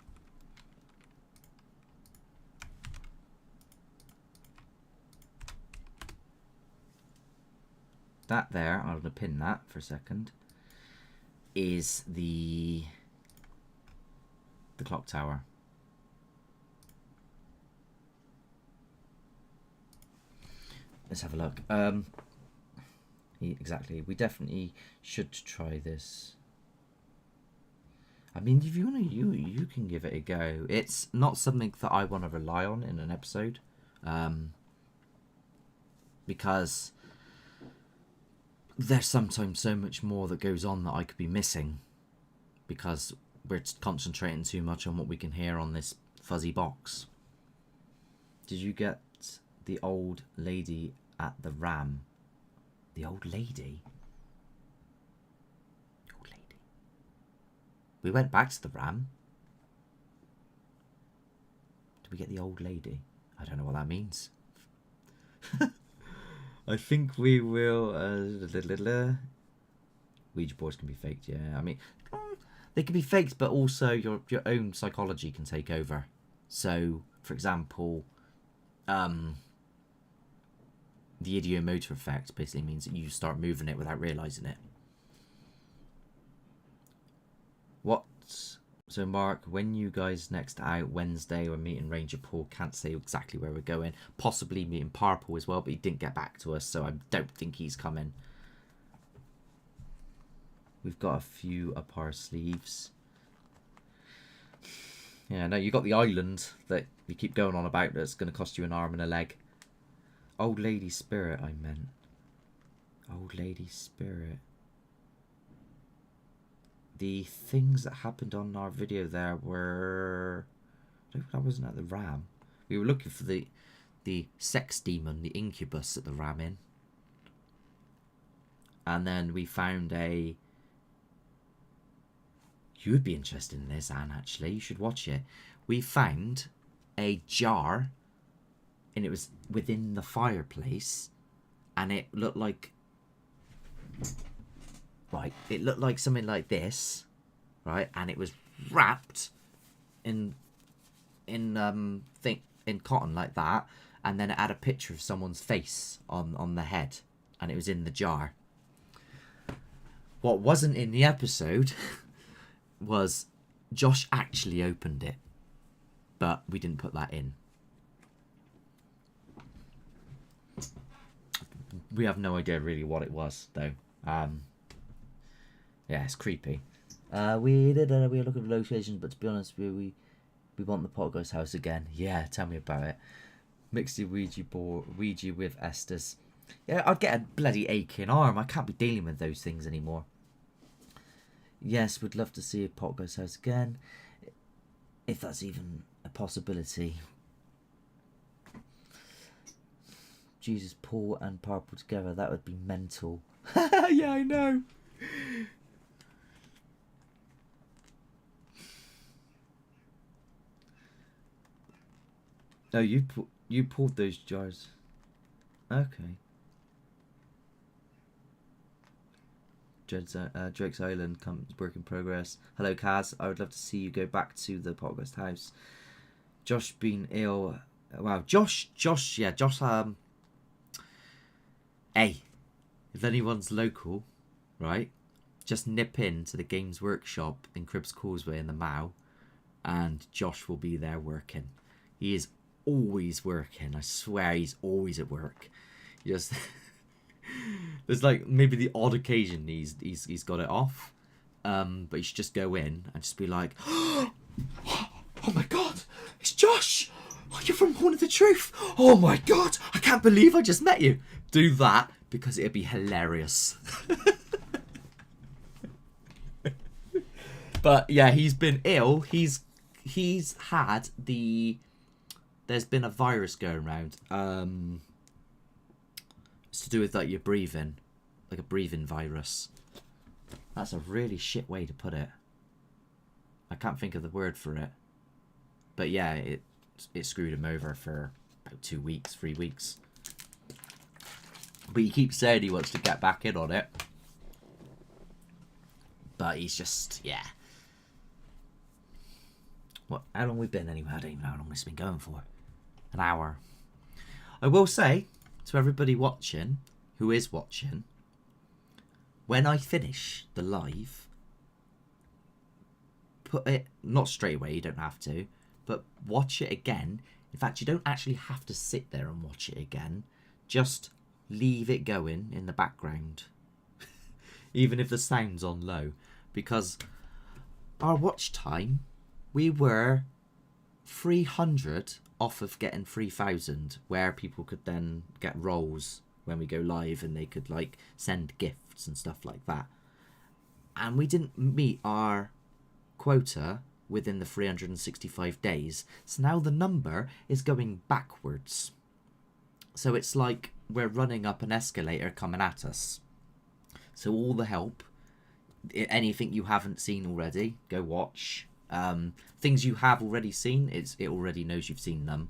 That there, I'm gonna pin that for a second, is the clock tower. Let's have a look. Exactly. We definitely should try this. I mean, if you want to, you can give it a go. It's not something that I want to rely on in an episode, because there's sometimes so much more that goes on that I could be missing, because we're concentrating too much on what we can hear on this fuzzy box. Did you get the old lady at the Ram? The old lady? Old lady. We went back to the Ram. Did we get the old lady? I don't know what that means. I think we will. Ouija boards can be faked, yeah. I mean, they can be faked, but also your own psychology can take over. So, for example, the idiomotor effect basically means that you start moving it without realising it. What? So, Mark, when you guys next out Wednesday, we're meeting Ranger Paul. Can't say exactly where we're going. Possibly meeting Parpool as well, but he didn't get back to us, so I don't think he's coming. We've got a few up our sleeves. Yeah, no, you got the island that you keep going on about that's going to cost you an arm and a leg. Old lady spirit, I meant. Old lady spirit. The things that happened on our video there were... That wasn't at the Ram. We were looking for the sex demon, the incubus at the Ram Inn. And then we found a... You would be interested in this, Anne, actually. You should watch it. We found a jar, and it was within the fireplace, and it looked like... Right, it looked like something like this, right? And it was wrapped in cotton like that, and then it had a picture of someone's face on the head, and it was in the jar. What wasn't in the episode was Josh actually opened it, but we didn't put that in. We have no idea really what it was, though. Yeah, it's creepy. We are looking for locations, but to be honest, we want the Poltergeist house again. Yeah, tell me about it. Mix the Ouija with Esther's. Yeah, I'd get a bloody aching arm. I can't be dealing with those things anymore. Yes, would love to see a Poltergeist house again, if that's even a possibility. Jesus, Paul and Purple together, that would be mental. Yeah, I know. No, you pulled those jars. Okay. Drake's Island work in progress. Hello, Kaz. I would love to see you go back to the Poltergeist house. Josh being ill. Wow, Josh. Yeah, Josh. Hey, if anyone's local, right, just nip in to the Games Workshop in Cribbs Causeway in the Mall, and Josh will be there working. He is always working. I swear he's always at work. Just there's like maybe the odd occasion he's got it off, but you should just go in and just be like, oh my god, it's Josh. Oh, you're from Horn of the Truth. Oh my god, I can't believe I just met you. Do that because it'd be hilarious. But yeah, he's been ill. He's had there's been a virus going around. It's to do with like your breathing, like a breathing virus. That's a really shit way to put it. I can't think of the word for it. But yeah, it screwed him over for about 2 weeks, 3 weeks. But he keeps saying he wants to get back in on it. But he's just, yeah. What? How long we been anyway? I don't even know how long this has been going for. An hour. I will say to everybody watching, who is watching, when I finish the live, put it, not straight away, you don't have to, but watch it again. In fact, you don't actually have to sit there and watch it again. Just leave it going in the background. Even if the sound's on low. Because our watch time, we were 300 off of getting 3,000, where people could then get rolls when we go live and they could like send gifts and stuff like that. And we didn't meet our quota within the 365 days. So now the number is going backwards. So it's like we're running up an escalator coming at us. So all the help, anything you haven't seen already, go watch. Things you have already seen, it already knows you've seen them.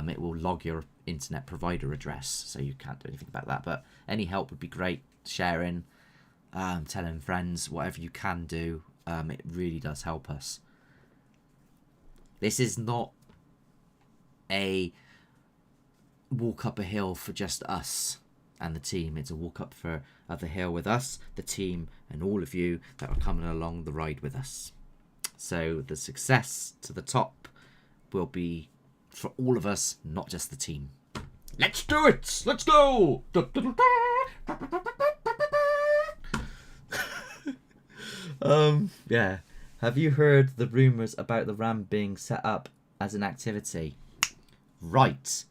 It will log your internet provider address, so you can't do anything about that. But any help would be great. Sharing, telling friends, whatever you can do, it really does help us. This is not a walk up a hill for just us and the team. It's a walk up for the hill with us, the team, and all of you that are coming along the ride with us. So the success to the top will be for all of us, not just the team. Let's do it! Let's go! Yeah. Have you heard the rumours about the RAM being set up as an activity? Right.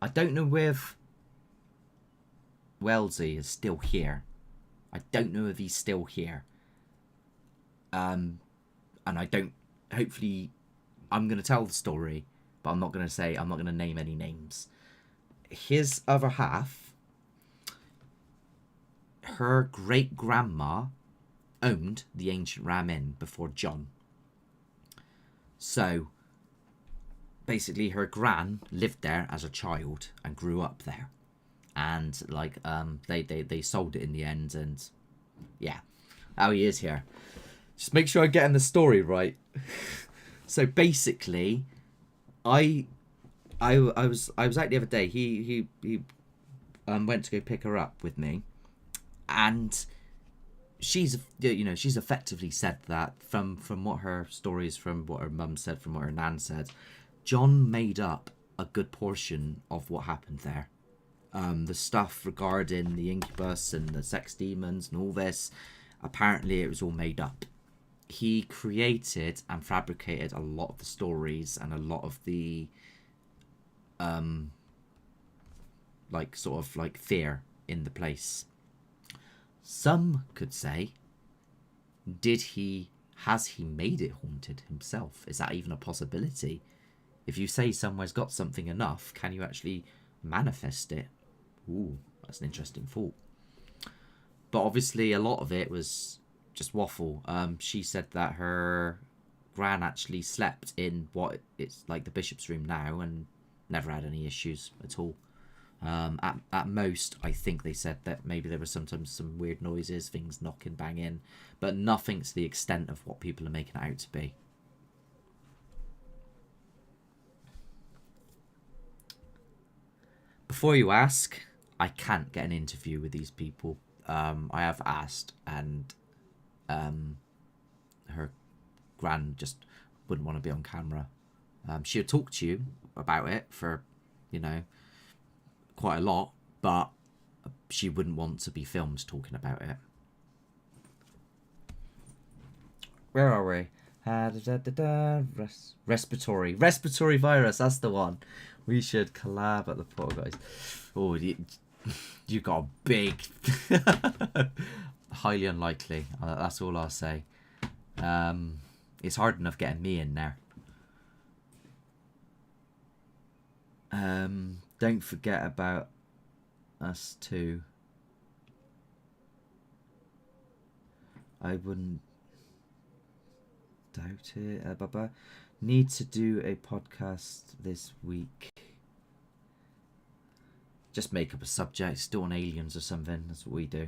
I don't know if Wellesley is still here. I don't know if he's still here. And I don't, hopefully, I'm going to tell the story, but I'm not going to name any names. His other half her great grandma owned the ancient Ram Inn before John. So basically her gran lived there as a child and grew up there, and like they sold it in the end. And yeah, how he is here. Just make sure I'm getting the story right. So basically, I was out the other day. He went to go pick her up with me, and she's effectively said that from what her stories, from what her mum said, from what her nan said, John made up a good portion of what happened there. The stuff regarding the incubus and the sex demons and all this, apparently it was all made up. He created and fabricated a lot of the stories and a lot of the fear in the place. Some could say, has he made it haunted himself? Is that even a possibility? If you say somewhere's got something enough, can you actually manifest it? Ooh, that's an interesting thought. But obviously a lot of it was just waffle. She said that her gran actually slept in what it's like the bishop's room now and never had any issues at all. At most, I think they said that maybe there were sometimes some weird noises, things knocking, banging, but nothing to the extent of what people are making it out to be. Before you ask, I can't get an interview with these people. I have asked, and her gran just wouldn't want to be on camera. She would talk to you about it for, quite a lot, but she wouldn't want to be filmed talking about it. Where are we? Respiratory virus, that's the one. We should collab at the port, guys. Oh, you got a big highly unlikely, that's all I'll say. It's hard enough getting me in there. Don't forget about us too. I wouldn't doubt it. Baba, need to do a podcast this week. Just make up a subject, do on aliens or something. That's what we do.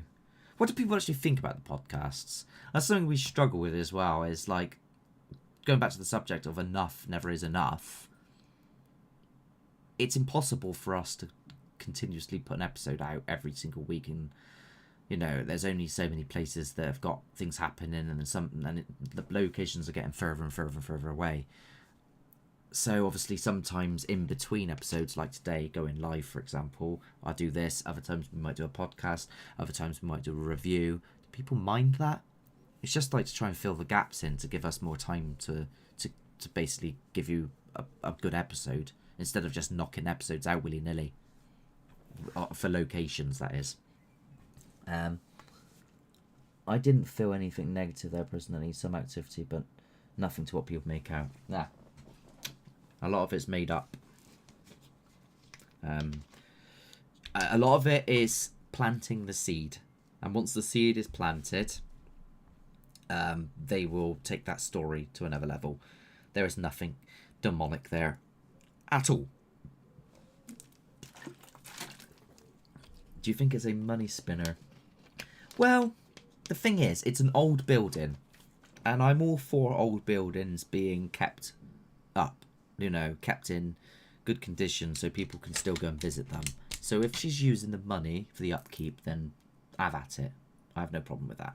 What do people actually think about the podcasts? That's something we struggle with as well, is like going back to the subject of enough never is enough. It's impossible for us to continuously put an episode out every single week, and there's only so many places that have got things happening, and the locations are getting further and further and further away. So obviously sometimes in between episodes, like today going live for example, I do this. Other times we might do a podcast, other times we might do a review. Do people mind that? It's just like to try and fill the gaps in, to give us more time to basically give you a good episode, instead of just knocking episodes out willy-nilly for locations, that is. I didn't feel anything negative there personally. Some activity, but nothing to what people make out. Nah, a lot of it's made up. A lot of it is planting the seed, and once the seed is planted, they will take that story to another level. There is nothing demonic there at all. Do you think it's a money spinner? Well, the thing is, it's an old building, and I'm all for old buildings being kept up, kept in good condition so people can still go and visit them. So if she's using the money for the upkeep, then have at it. I have no problem with that.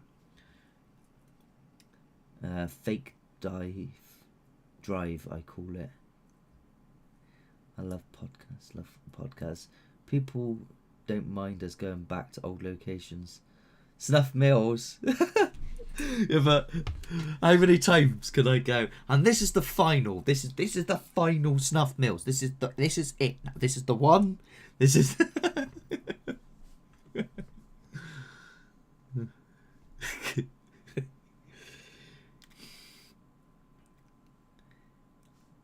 Fake drive, I call it. I love podcasts. People don't mind us going back to old locations. Snuff Mills. Yeah, but how many times can I go? And this is the final. This is the final Snuff Mills. This is it. This is the one. This is.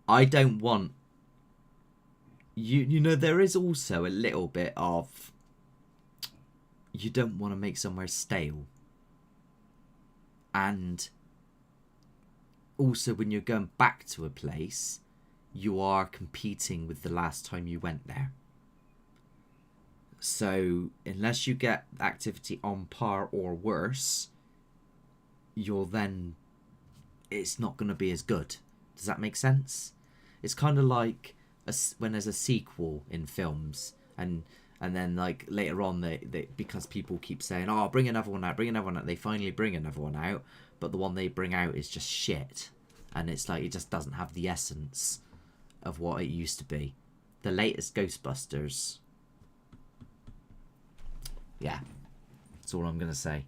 I don't want. There is also a little bit of, you don't want to make somewhere stale. And also when you're going back to a place, you are competing with the last time you went there. So unless you get activity on par or worse, it's not going to be as good. Does that make sense? It's kind of like when there's a sequel in films, and then like later on they because people keep saying, oh, bring another one out, they finally bring another one out, but the one they bring out is just shit, and it's like it just doesn't have the essence of what it used to be. The latest Ghostbusters, yeah, that's all I'm gonna say.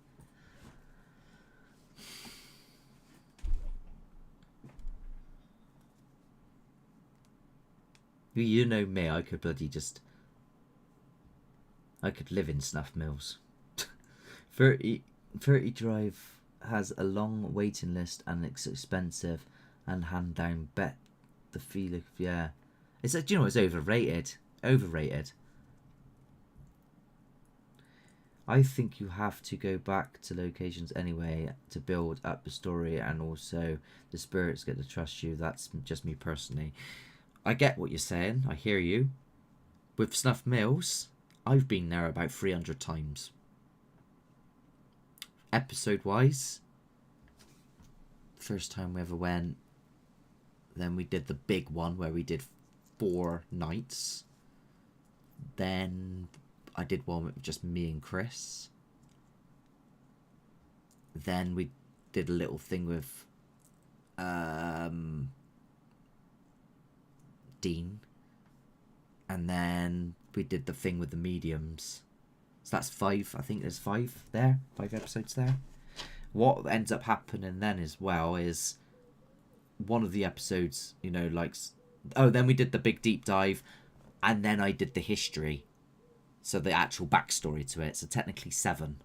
You know me, I could live in Snuff Mills. 30 Drive has a long waiting list and it's expensive and hand down. Bet the feeling, yeah. It's do you know it's overrated. I think you have to go back to locations anyway to build up the story, and also the spirits get to trust you. That's just me personally. I get what you're saying. I hear you. With Snuff Mills, I've been there about 300 times. Episode-wise, first time we ever went, then we did the big one where we did 4 nights. Then I did one with just me and Chris. Then we did a little thing with Dean, and then we did the thing with the mediums. So that's 5. I think there's 5 episodes there. What ends up happening then as well is one of the episodes, you know, like, oh, then we did the big deep dive, and then I did the history, so the actual backstory to it. So technically 7,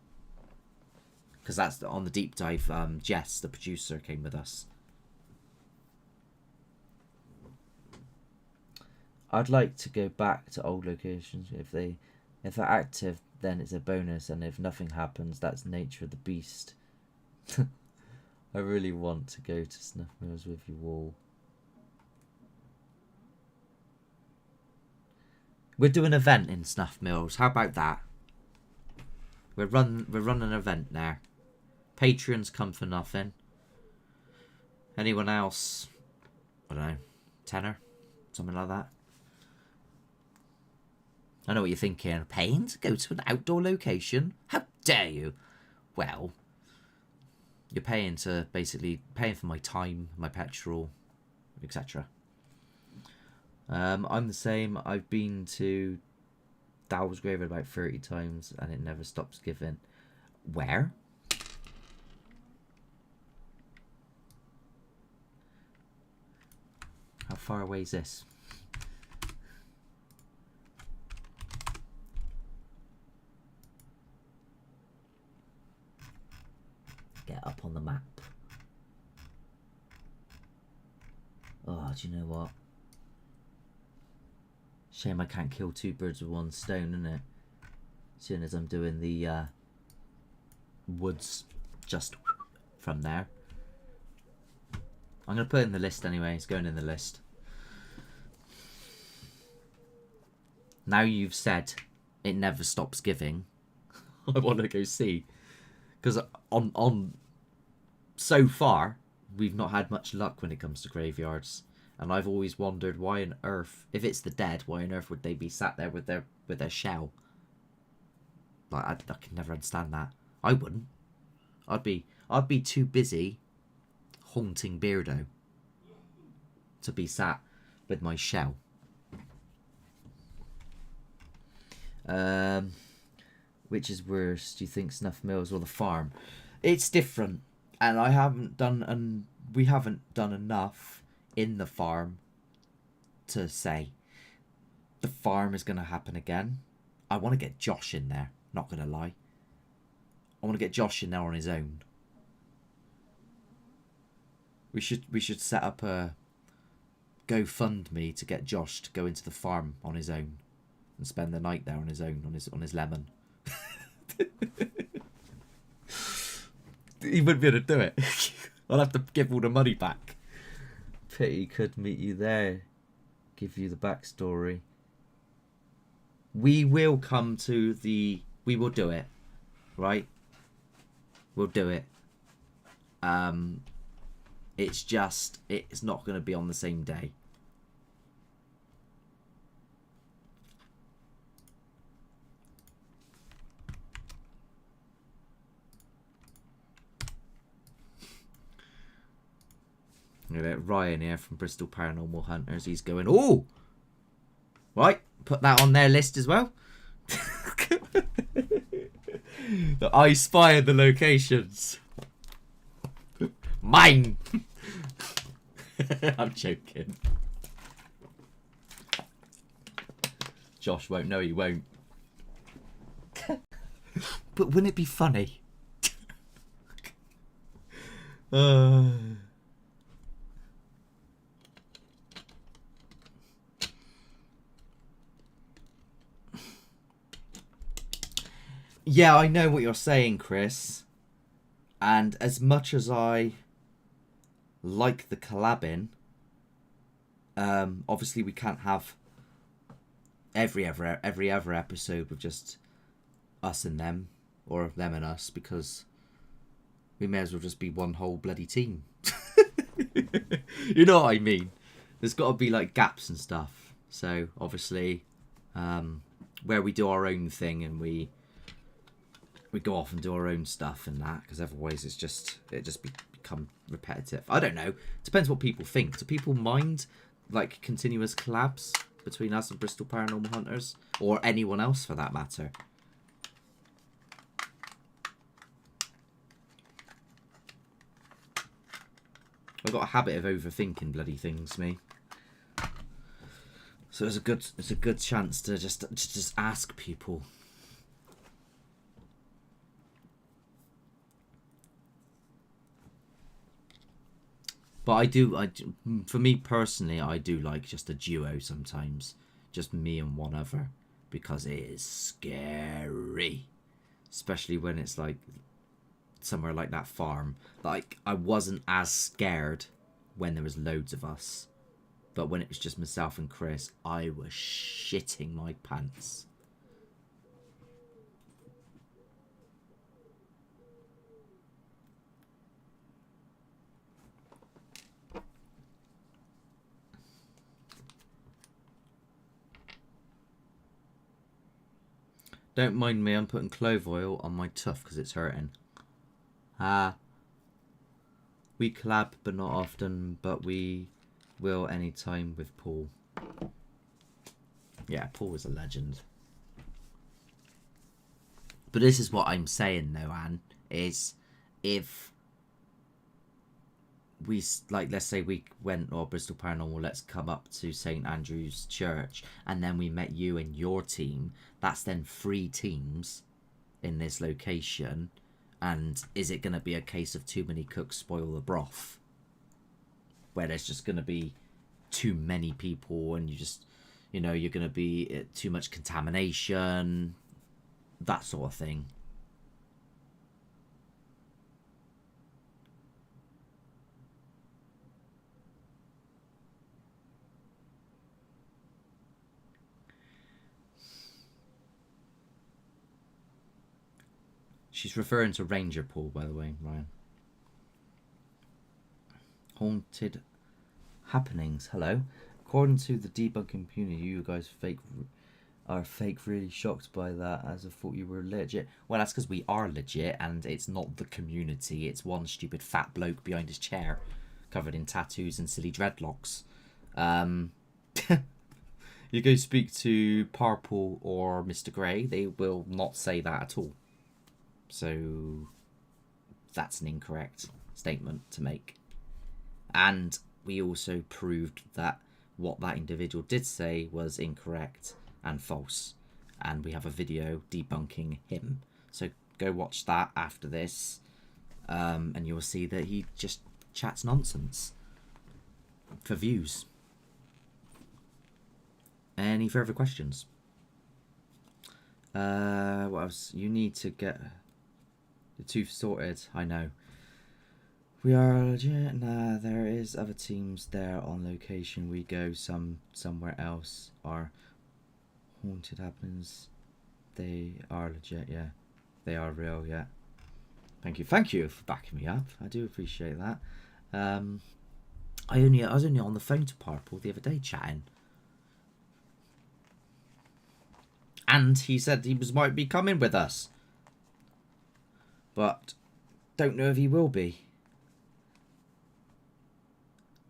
because that's on the deep dive. Jess, the producer, came with us. I'd like to go back to old locations. If they're active, then it's a bonus, and if nothing happens, that's nature of the beast. I really want to go to Snuff Mills with you all. We're doing an event in Snuff Mills. How about that? We're running an event there. Patrons come for nothing. Anyone else? I don't know, tenner, something like that. I know what you're thinking. Paying to go to an outdoor location? How dare you? Well, you're paying for my time, my petrol, etc. I'm the same. I've been to Dalsgrave about 30 times and it never stops giving. Where? How far away is this? Get up on the map. Oh, do you know what? Shame I can't kill 2 birds with 1 stone, isn't it? Seeing as I'm doing the woods just from there. I'm going to put it in the list anyway. It's going in the list. Now you've said it never stops giving, I want to go see. Because on so far, we've not had much luck when it comes to graveyards. And I've always wondered why on earth, if it's the dead, why on earth would they be sat there with their shell? Like, I can never understand that. I wouldn't. I'd be too busy haunting Beardo to be sat with my shell. Which is worse? Do you think Snuff Mills or the farm? It's different, and we haven't done enough in the farm to say the farm is going to happen again. I want to get Josh in there. Not going to lie. I want to get Josh in there on his own. We should set up a GoFundMe to get Josh to go into the farm on his own and spend the night there on his own, on his lemon. He wouldn't be able to do it. I'll have to give all the money back. Pity could meet you there. Give you the backstory. We will come to the... We will do it. Right? We'll do it. It's just... It's not going to be on the same day. Ryan here from Bristol Paranormal Hunters. He's going, oh! Right, put that on their list as well. I spy the locations. Mine! I'm joking. Josh won't know, he won't. But wouldn't it be funny? Yeah, I know what you're saying, Chris. And as much as I like the collabing, obviously we can't have every other episode with just us and them, or them and us, because we may as well just be one whole bloody team. You know what I mean? There's got to be like gaps and stuff. So obviously, where we do our own thing and we go off and do our own stuff and that, because otherwise it just become repetitive. I don't know. Depends what people think. Do people mind like continuous collabs between us and Bristol Paranormal Hunters, or anyone else for that matter? I've got a habit of overthinking bloody things, me. So it's a good chance to just ask people. But I do, for me personally, I do like just a duo sometimes. Just me and one other. Because it is scary. Especially when it's like somewhere like that farm. Like, I wasn't as scared when there was loads of us. But when it was just myself and Chris, I was shitting my pants. Don't mind me, I'm putting clove oil on my tuff because it's hurting. We collab, but not often, but we will anytime with Paul. Yeah, Paul is a legend. But this is what I'm saying though, Anne, is if we, like, let's say we went, or Bristol Paranormal, let's come up to St Andrew's Church, and then we met you and your team, that's then 3 teams in this location. And is it going to be a case of too many cooks spoil the broth, where there's just going to be too many people and you just, you know, you're going to be too much contamination, that sort of thing? She's referring to Ranger Paul, by the way, Ryan. Haunted happenings. Hello. According to the debunking community, you guys are really shocked by that, as I thought you were legit. Well, that's because we are legit, and it's not the community. It's one stupid fat bloke behind his chair, covered in tattoos and silly dreadlocks. You go speak to Purple or Mr. Grey, they will not say that at all. So that's an incorrect statement to make. And we also proved that what that individual did say was incorrect and false. And we have a video debunking him. So go watch that after this. And you'll see that he just chats nonsense for views. Any further questions? What else? You need to get the two sorted. I know. We are legit. Nah, there is other teams there on location. We go somewhere else. Our haunted happens. They are legit. Yeah, they are real. Yeah. Thank you for backing me up. I do appreciate that. I was only on the phone to Purple the other day chatting, and he said he might be coming with us, but don't know if he will be.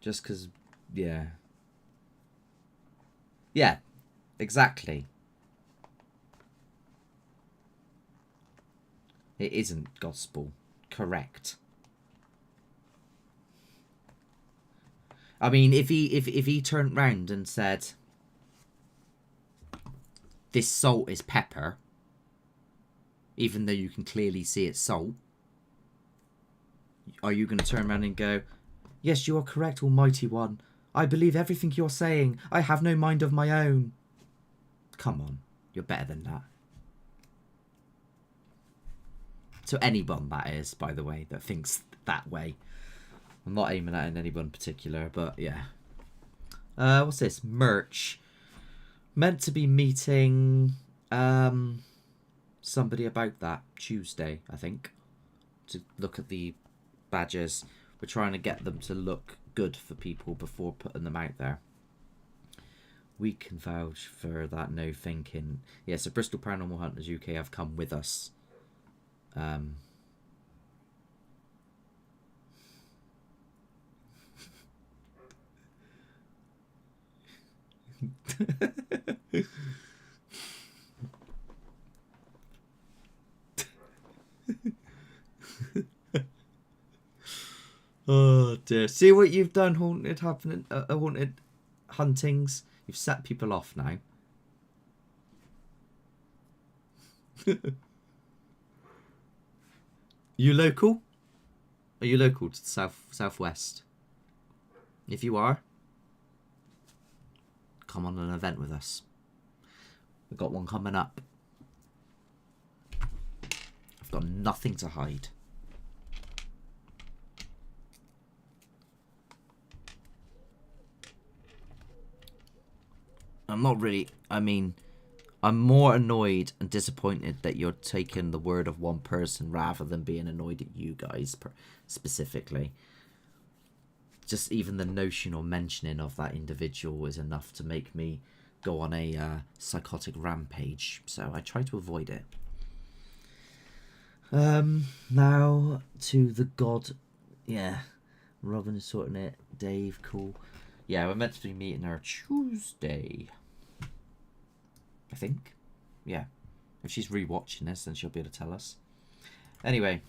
Just because, yeah, exactly. It isn't gospel, correct? I mean, if he turned round and said, "This salt is pepper," even though you can clearly see it's salt, are you going to turn around and go, "Yes, you are correct, Almighty One. I believe everything you're saying. I have no mind of my own"? Come on, you're better than that. To anyone, that is, by the way, that thinks that way. I'm not aiming at anyone in particular, but yeah. What's this? Merch. Meant to be meeting somebody about that Tuesday, I think, to look at the badges. We're trying to get them to look good for people before putting them out there. We can vouch for that, no thinking. Yeah, so Bristol Paranormal Hunters UK have come with us. Oh dear. See what you've done, haunted huntings. You've set people off now. You local? Are you local to the southwest? If you are, come on an event with us. We've got one coming up. I've got nothing to hide. I'm not really, I mean, I'm more annoyed and disappointed that you're taking the word of one person rather than being annoyed at you guys specifically. Just even the notion or mentioning of that individual is enough to make me go on a psychotic rampage. So I try to avoid it. Now to the god. Yeah. Robin is sorting it. Dave, cool. Yeah, we're meant to be meeting her Tuesday, I think. Yeah. If she's rewatching this, then she'll be able to tell us. Anyway,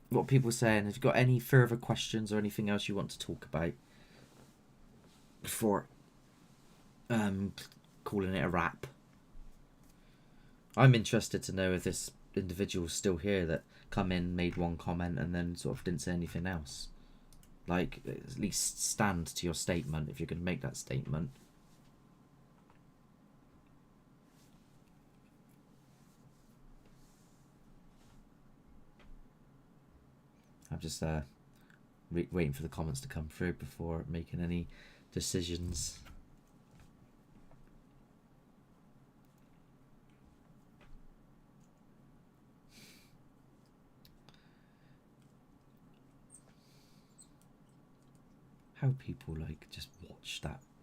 what are people saying? Have you got any further questions or anything else you want to talk about before calling it a wrap? I'm interested to know if this individual's still here that come in, made one comment, and then sort of didn't say anything else. Like, at least stand to your statement if you're going to make that statement. I'm just waiting for the comments to come through before making any decisions. How people like just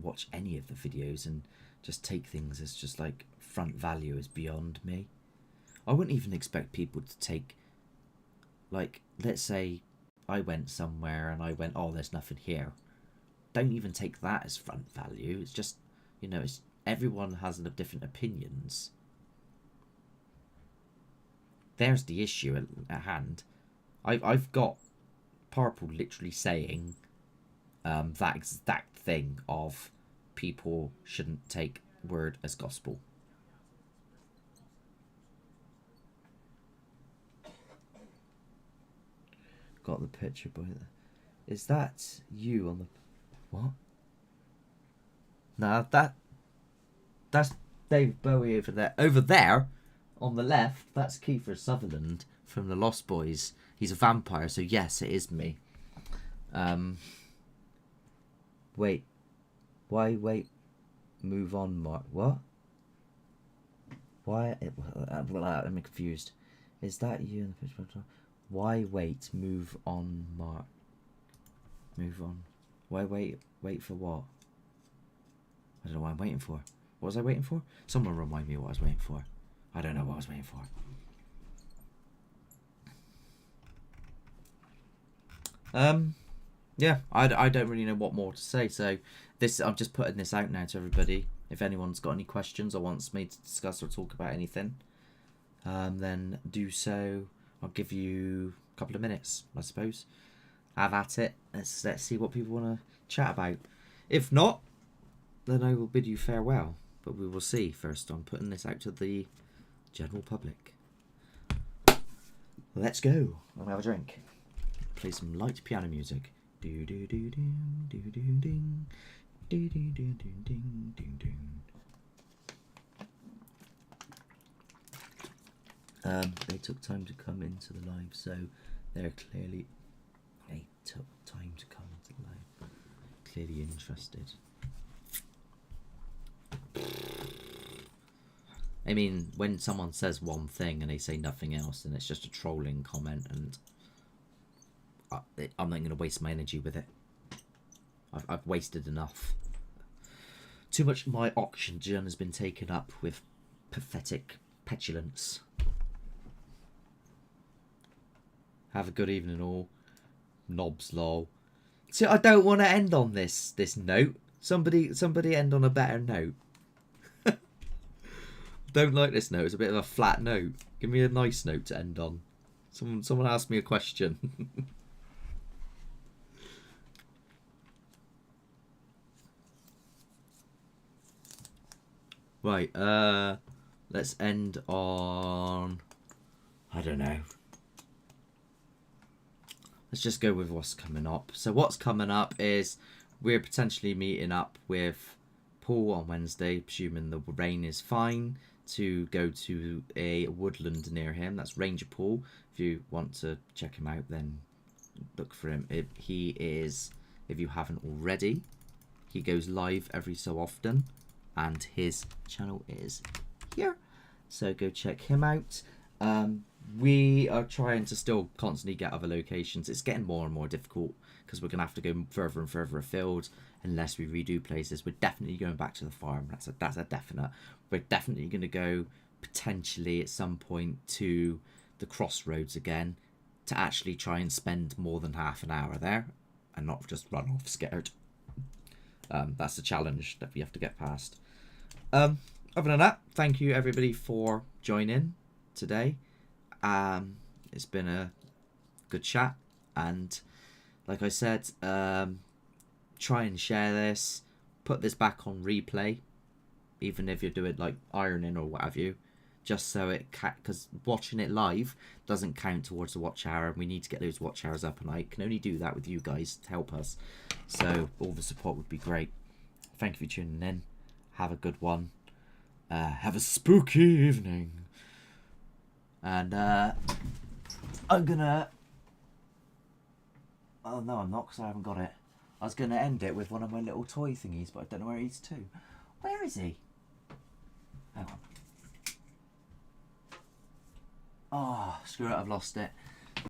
watch any of the videos and just take things as just like front value is beyond me. I wouldn't even expect people to take, like, let's say I went somewhere and I went, oh, there's nothing here. Don't even take that as front value. It's just, you know, it's everyone has different opinions. There's the issue at hand. I've got Purple literally saying that exact thing of people shouldn't take word as gospel. Got the picture, boy. Is that you on the what? Nah, that's David Bowie over there. Over there, on the left, that's Kiefer Sutherland from the Lost Boys. He's a vampire, so yes, it is me. Wait. Why wait? Move on, Mark. What? Why? I'm confused. Is that you in the picture? Why wait? Move on, Mark. Move on. Why wait? Wait for what? I don't know what I'm waiting for. What was I waiting for? Someone remind me what I was waiting for. I don't know what I was waiting for. Yeah, I don't really know what more to say. So this, I'm just putting this out now to everybody. If anyone's got any questions or wants me to discuss or talk about anything, then do so. I'll give you a couple of minutes, I suppose. Have at it. Let's see what people want to chat about. If not, then I will bid you farewell. But we will see. First, I'm putting this out to the general public. Let's go. I'll have a drink. Play some light piano music. Do do do do do do ding. Do do do do ding ding ding. They took time to come into the live, so they took time to come into the live. Clearly interested. I mean, when someone says one thing and they say nothing else, then it's just a trolling comment, and I'm not going to waste my energy with it. I've wasted enough. Too much of my oxygen has been taken up with pathetic petulance. Have a good evening all. Knobs lol. See, I don't want to end on this note. Somebody end on a better note. Don't like this note. It's a bit of a flat note. Give me a nice note to end on. Someone asked me a question. Right, let's end on, I don't know. Let's just go with what's coming up. So what's coming up is we're potentially meeting up with Paul on Wednesday, presuming the rain is fine, to go to a woodland near him. That's Ranger Paul. If you want to check him out, then look for him. If you haven't already, he goes live every so often, and his channel is here, so go check him out. We are trying to still constantly get other locations. It's getting more and more difficult because we're gonna have to go further and further afield unless we redo places. We're definitely going back to the farm. That's a definite. We're definitely gonna go potentially at some point to the crossroads again to actually try and spend more than half an hour there and not just run off scared. That's the challenge that we have to get past. Other than that, thank you everybody for joining today. It's been a good chat, and like I said, try and share this, put this back on replay, even if you're doing like ironing or what have you, just so it because watching it live doesn't count towards the watch hour, and we need to get those watch hours up, and I can only do that with you guys to help us, so all the support would be great. Thank you for tuning in. Have a good one. Have a spooky evening. And I'm gonna... Oh no, I'm not, because I haven't got it. I was gonna end it with one of my little toy thingies, but I don't know where he is too. Where is he? Hang on. Oh, screw it, I've lost it.